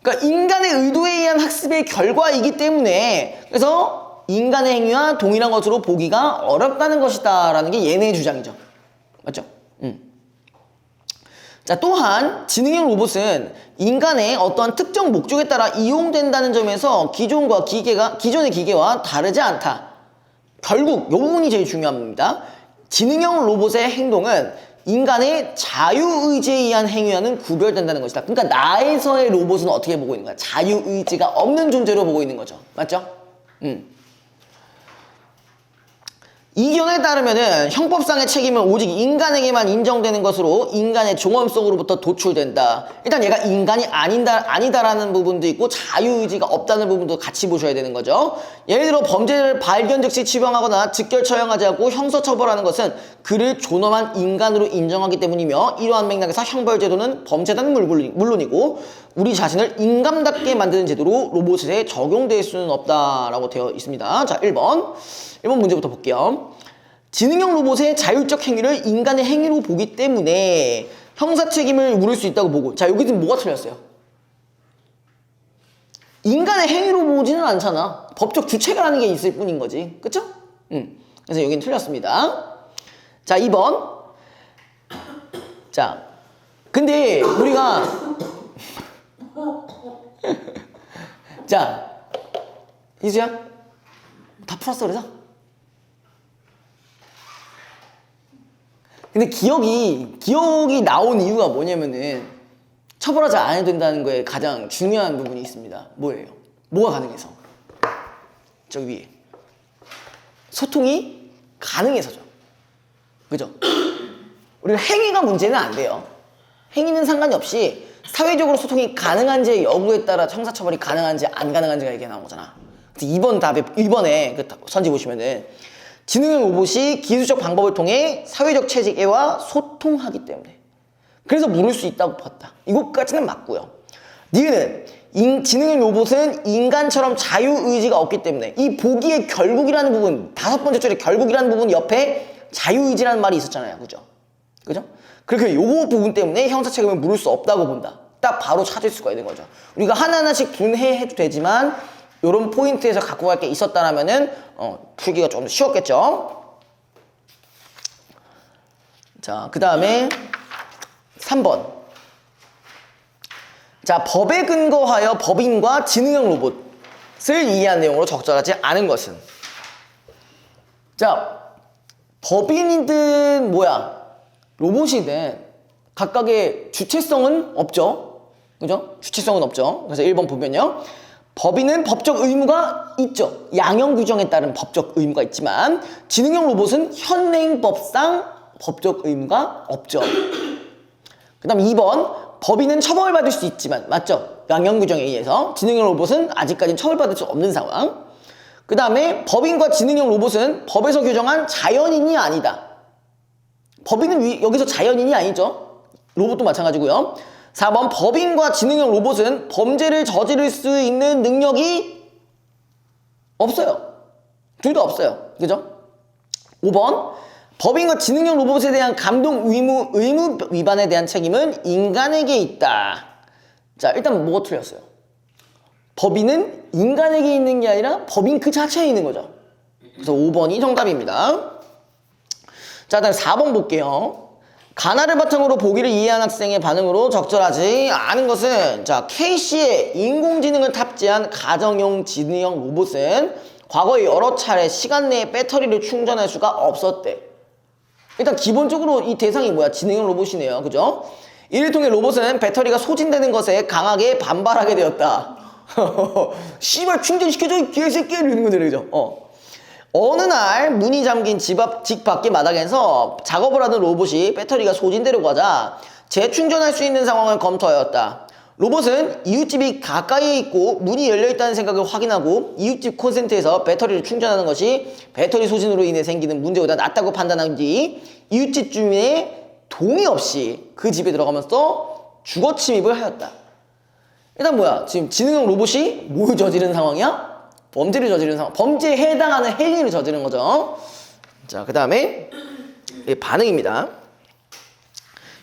그러니까 인간의 의도에 의한 학습의 결과이기 때문에 그래서 인간의 행위와 동일한 것으로 보기가 어렵다는 것이다 라는 게 얘네의 주장이죠. 맞죠? 자, 또한 지능형 로봇은 인간의 어떠한 특정 목적에 따라 이용된다는 점에서 기존의 기계와 다르지 않다. 결국 이 부분이 제일 중요합니다. 지능형 로봇의 행동은 인간의 자유의지에 의한 행위와는 구별된다는 것이다. 그러니까 나에서의 로봇은 어떻게 보고 있는 거야? 자유의지가 없는 존재로 보고 있는 거죠. 맞죠? 이 견해에 따르면은 형법상의 책임은 오직 인간에게만 인정되는 것으로 인간의 종엄성으로부터 도출된다. 일단 얘가 인간이 아니다라는 부분도 있고 자유의지가 없다는 부분도 같이 보셔야 되는 거죠. 예를 들어 범죄를 발견 즉시 치병하거나 즉결 처형하지 않고 형사처벌하는 것은 그를 존엄한 인간으로 인정하기 때문이며 이러한 맥락에서 형벌제도는 범죄자는 물론이고 우리 자신을 인간답게 만드는 제도로 로봇에 적용될 수는 없다라고 되어 있습니다. 자, 1번 문제부터 볼게요. 지능형 로봇의 자율적 행위를 인간의 행위로 보기 때문에 형사 책임을 물을 수 있다고 보고. 자, 여기 지금 뭐가 틀렸어요? 인간의 행위로 보지는 않잖아. 법적 주체가라는 게 있을 뿐인 거지. 그쵸? 그래서 여긴 틀렸습니다. 자, 2번. 자, 근데 우리가 자, 이수야? 다 풀었어, 그래서? 근데 기억이 나온 이유가 뭐냐면은 처벌하지 않아야 된다는 거에 가장 중요한 부분이 있습니다. 뭐예요? 뭐가 가능해서? 저기 위에. 소통이 가능해서죠. 그죠? 우리가 행위가 문제는 안 돼요. 행위는 상관이 없이 사회적으로 소통이 가능한지의 여부에 따라 형사처벌이 가능한지 안 가능한지가 얘기 나온 거잖아. 그래서 1번에 그 선지 보시면은 지능형 로봇이 기술적 방법을 통해 사회적 체계와 소통하기 때문에 그래서 물을 수 있다고 봤다. 이것까지는 맞고요. 니은은 지능형 로봇은 인간처럼 자유의지가 없기 때문에 이 보기의 결국이라는 부분, 5번째 줄에 결국이라는 부분 옆에 자유의지라는 말이 있었잖아요. 그죠? 그렇게 요거 부분 때문에 형사 책임을 물을 수 없다고 본다. 딱 바로 찾을 수가 있는 거죠. 우리가 하나하나씩 분해해도 되지만 요런 포인트에서 갖고 갈 게 있었다라면은 풀기가 좀 쉬웠겠죠. 자, 그 다음에 3번. 자, 법에 근거하여 법인과 지능형 로봇을 이해한 내용으로 적절하지 않은 것은. 자, 법인이든 로봇이든 각각의 주체성은 없죠. 그죠? 주체성은 없죠. 그래서 1번 보면요. 법인은 법적 의무가 있죠. 양형 규정에 따른 법적 의무가 있지만 지능형 로봇은 현행법상 법적 의무가 없죠. 그 다음 2번 법인은 처벌받을 수 있지만 맞죠? 양형 규정에 의해서 지능형 로봇은 아직까지는 처벌받을 수 없는 상황. 그 다음에 법인과 지능형 로봇은 법에서 규정한 자연인이 아니다. 법인은 여기서 자연인이 아니죠. 로봇도 마찬가지고요. 4번 법인과 지능형 로봇은 범죄를 저지를 수 있는 능력이 없어요. 둘 다 없어요. 그죠? 5번 법인과 지능형 로봇에 대한 감동 의무 위반에 대한 책임은 인간에게 있다. 자, 일단 뭐가 틀렸어요? 법인은 인간에게 있는 게 아니라 법인 그 자체에 있는 거죠. 그래서 5번이 정답입니다. 자, 다음 4번 볼게요. 가나를 바탕으로 보기를 이해한 학생의 반응으로 적절하지 않은 것은 자 K씨의 인공지능을 탑재한 가정용 지능형 로봇은 과거에 여러 차례 시간 내에 배터리를 충전할 수가 없었대. 일단 기본적으로 이 대상이 뭐야? 지능형 로봇이네요. 그죠? 이를 통해 로봇은 배터리가 소진되는 것에 강하게 반발하게 되었다. 씨발 충전시켜줘 이 개새끼 이러는 거잖아요. 그죠? 어느 날 문이 잠긴 집 밖의 마당에서 작업을 하는 로봇이 배터리가 소진되려고 하자 재충전할 수 있는 상황을 검토하였다. 로봇은 이웃집이 가까이에 있고 문이 열려있다는 생각을 확인하고 이웃집 콘센트에서 배터리를 충전하는 것이 배터리 소진으로 인해 생기는 문제보다 낫다고 판단한 뒤 이웃집 주민의 동의 없이 그 집에 들어가면서 주거 침입을 하였다. 일단 뭐야? 지금 지능형 로봇이 뭘 저지른 상황이야? 범죄를 저지르는 상황, 범죄에 해당하는 행위를 저지르는 거죠. 자, 그 다음에 반응입니다.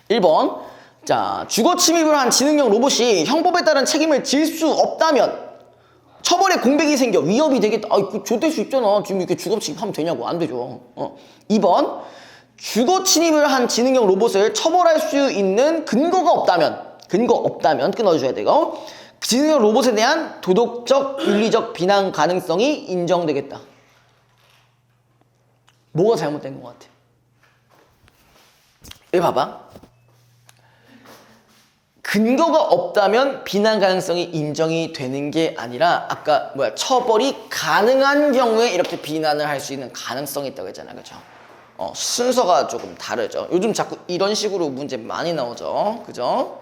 1번. 자, 주거 침입을 한 지능형 로봇이 형법에 따른 책임을 질 수 없다면 처벌에 공백이 생겨 위협이 되겠다. 아, 이거 좆될 수 있잖아. 지금 이렇게 주거 침입하면 되냐고. 안 되죠. 2번. 주거 침입을 한 지능형 로봇을 처벌할 수 있는 근거가 없다면 끊어줘야 되고 지능형 로봇에 대한 도덕적, 윤리적 비난 가능성이 인정되겠다. 뭐가 잘못된 것 같아? 여기 봐봐. 근거가 없다면 비난 가능성이 인정이 되는 게 아니라 아까 처벌이 가능한 경우에 이렇게 비난을 할 수 있는 가능성이 있다고 했잖아. 그죠? 순서가 조금 다르죠. 요즘 자꾸 이런 식으로 문제 많이 나오죠. 그죠?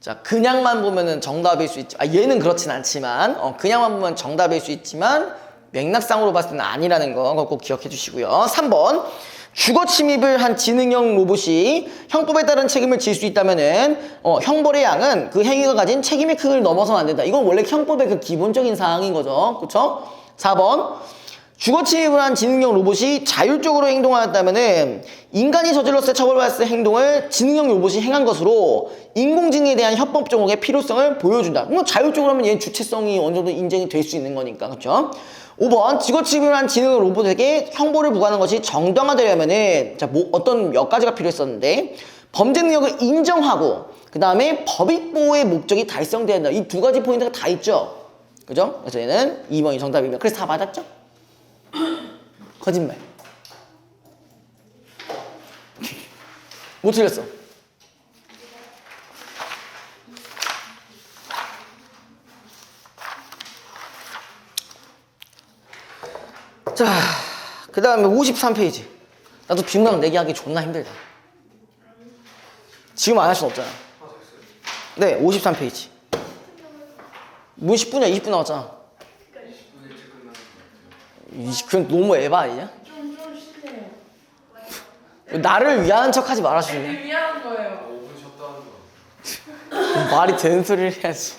자, 그냥만 보면은 정답일 수 있지. 얘는 그렇진 않지만, 그냥만 보면 정답일 수 있지만, 맥락상으로 봤을 때는 아니라는 거 꼭 기억해 주시고요. 3번. 주거 침입을 한 지능형 로봇이 형법에 따른 책임을 질 수 있다면은, 형벌의 양은 그 행위가 가진 책임의 크기를 넘어서는 안 된다. 이건 원래 형법의 그 기본적인 사항인 거죠. 그쵸? 4번. 주거 침입을 한 지능형 로봇이 자율적으로 행동하였다면은 인간이 저질렀을 때 처벌받았을 행동을 지능형 로봇이 행한 것으로 인공지능에 대한 협법 정혹의 필요성을 보여준다. 뭐 자율적으로 하면 얘는 주체성이 어느 정도 인정이 될 수 있는 거니까. 그렇죠? 5번 주거 침입을 한 지능형 로봇에게 형벌을 부과하는 것이 정당화되려면은 어떤 몇 가지가 필요했었는데 범죄 능력을 인정하고 그 다음에 법익 보호의 목적이 달성돼야 한다. 이 두 가지 포인트가 다 있죠. 그죠? 그래서 얘는 2번이 정답이면 그래서 다 맞았죠? 거짓말. 못 틀렸어. 자, 그 다음에 53페이지. 나도 빈강 내기하기 존나 힘들다. 지금 안 할 순 없잖아. 네, 53페이지. 뭐 10분이야? 20분 나왔잖아. 20분 너무 에바 아니냐? 좀 쉽네요. 나를 위하는 척 하지 말아주실래? 미안한 거예요. 5분 쉬었다 하는 거. 말이 되는 소리를 해야지.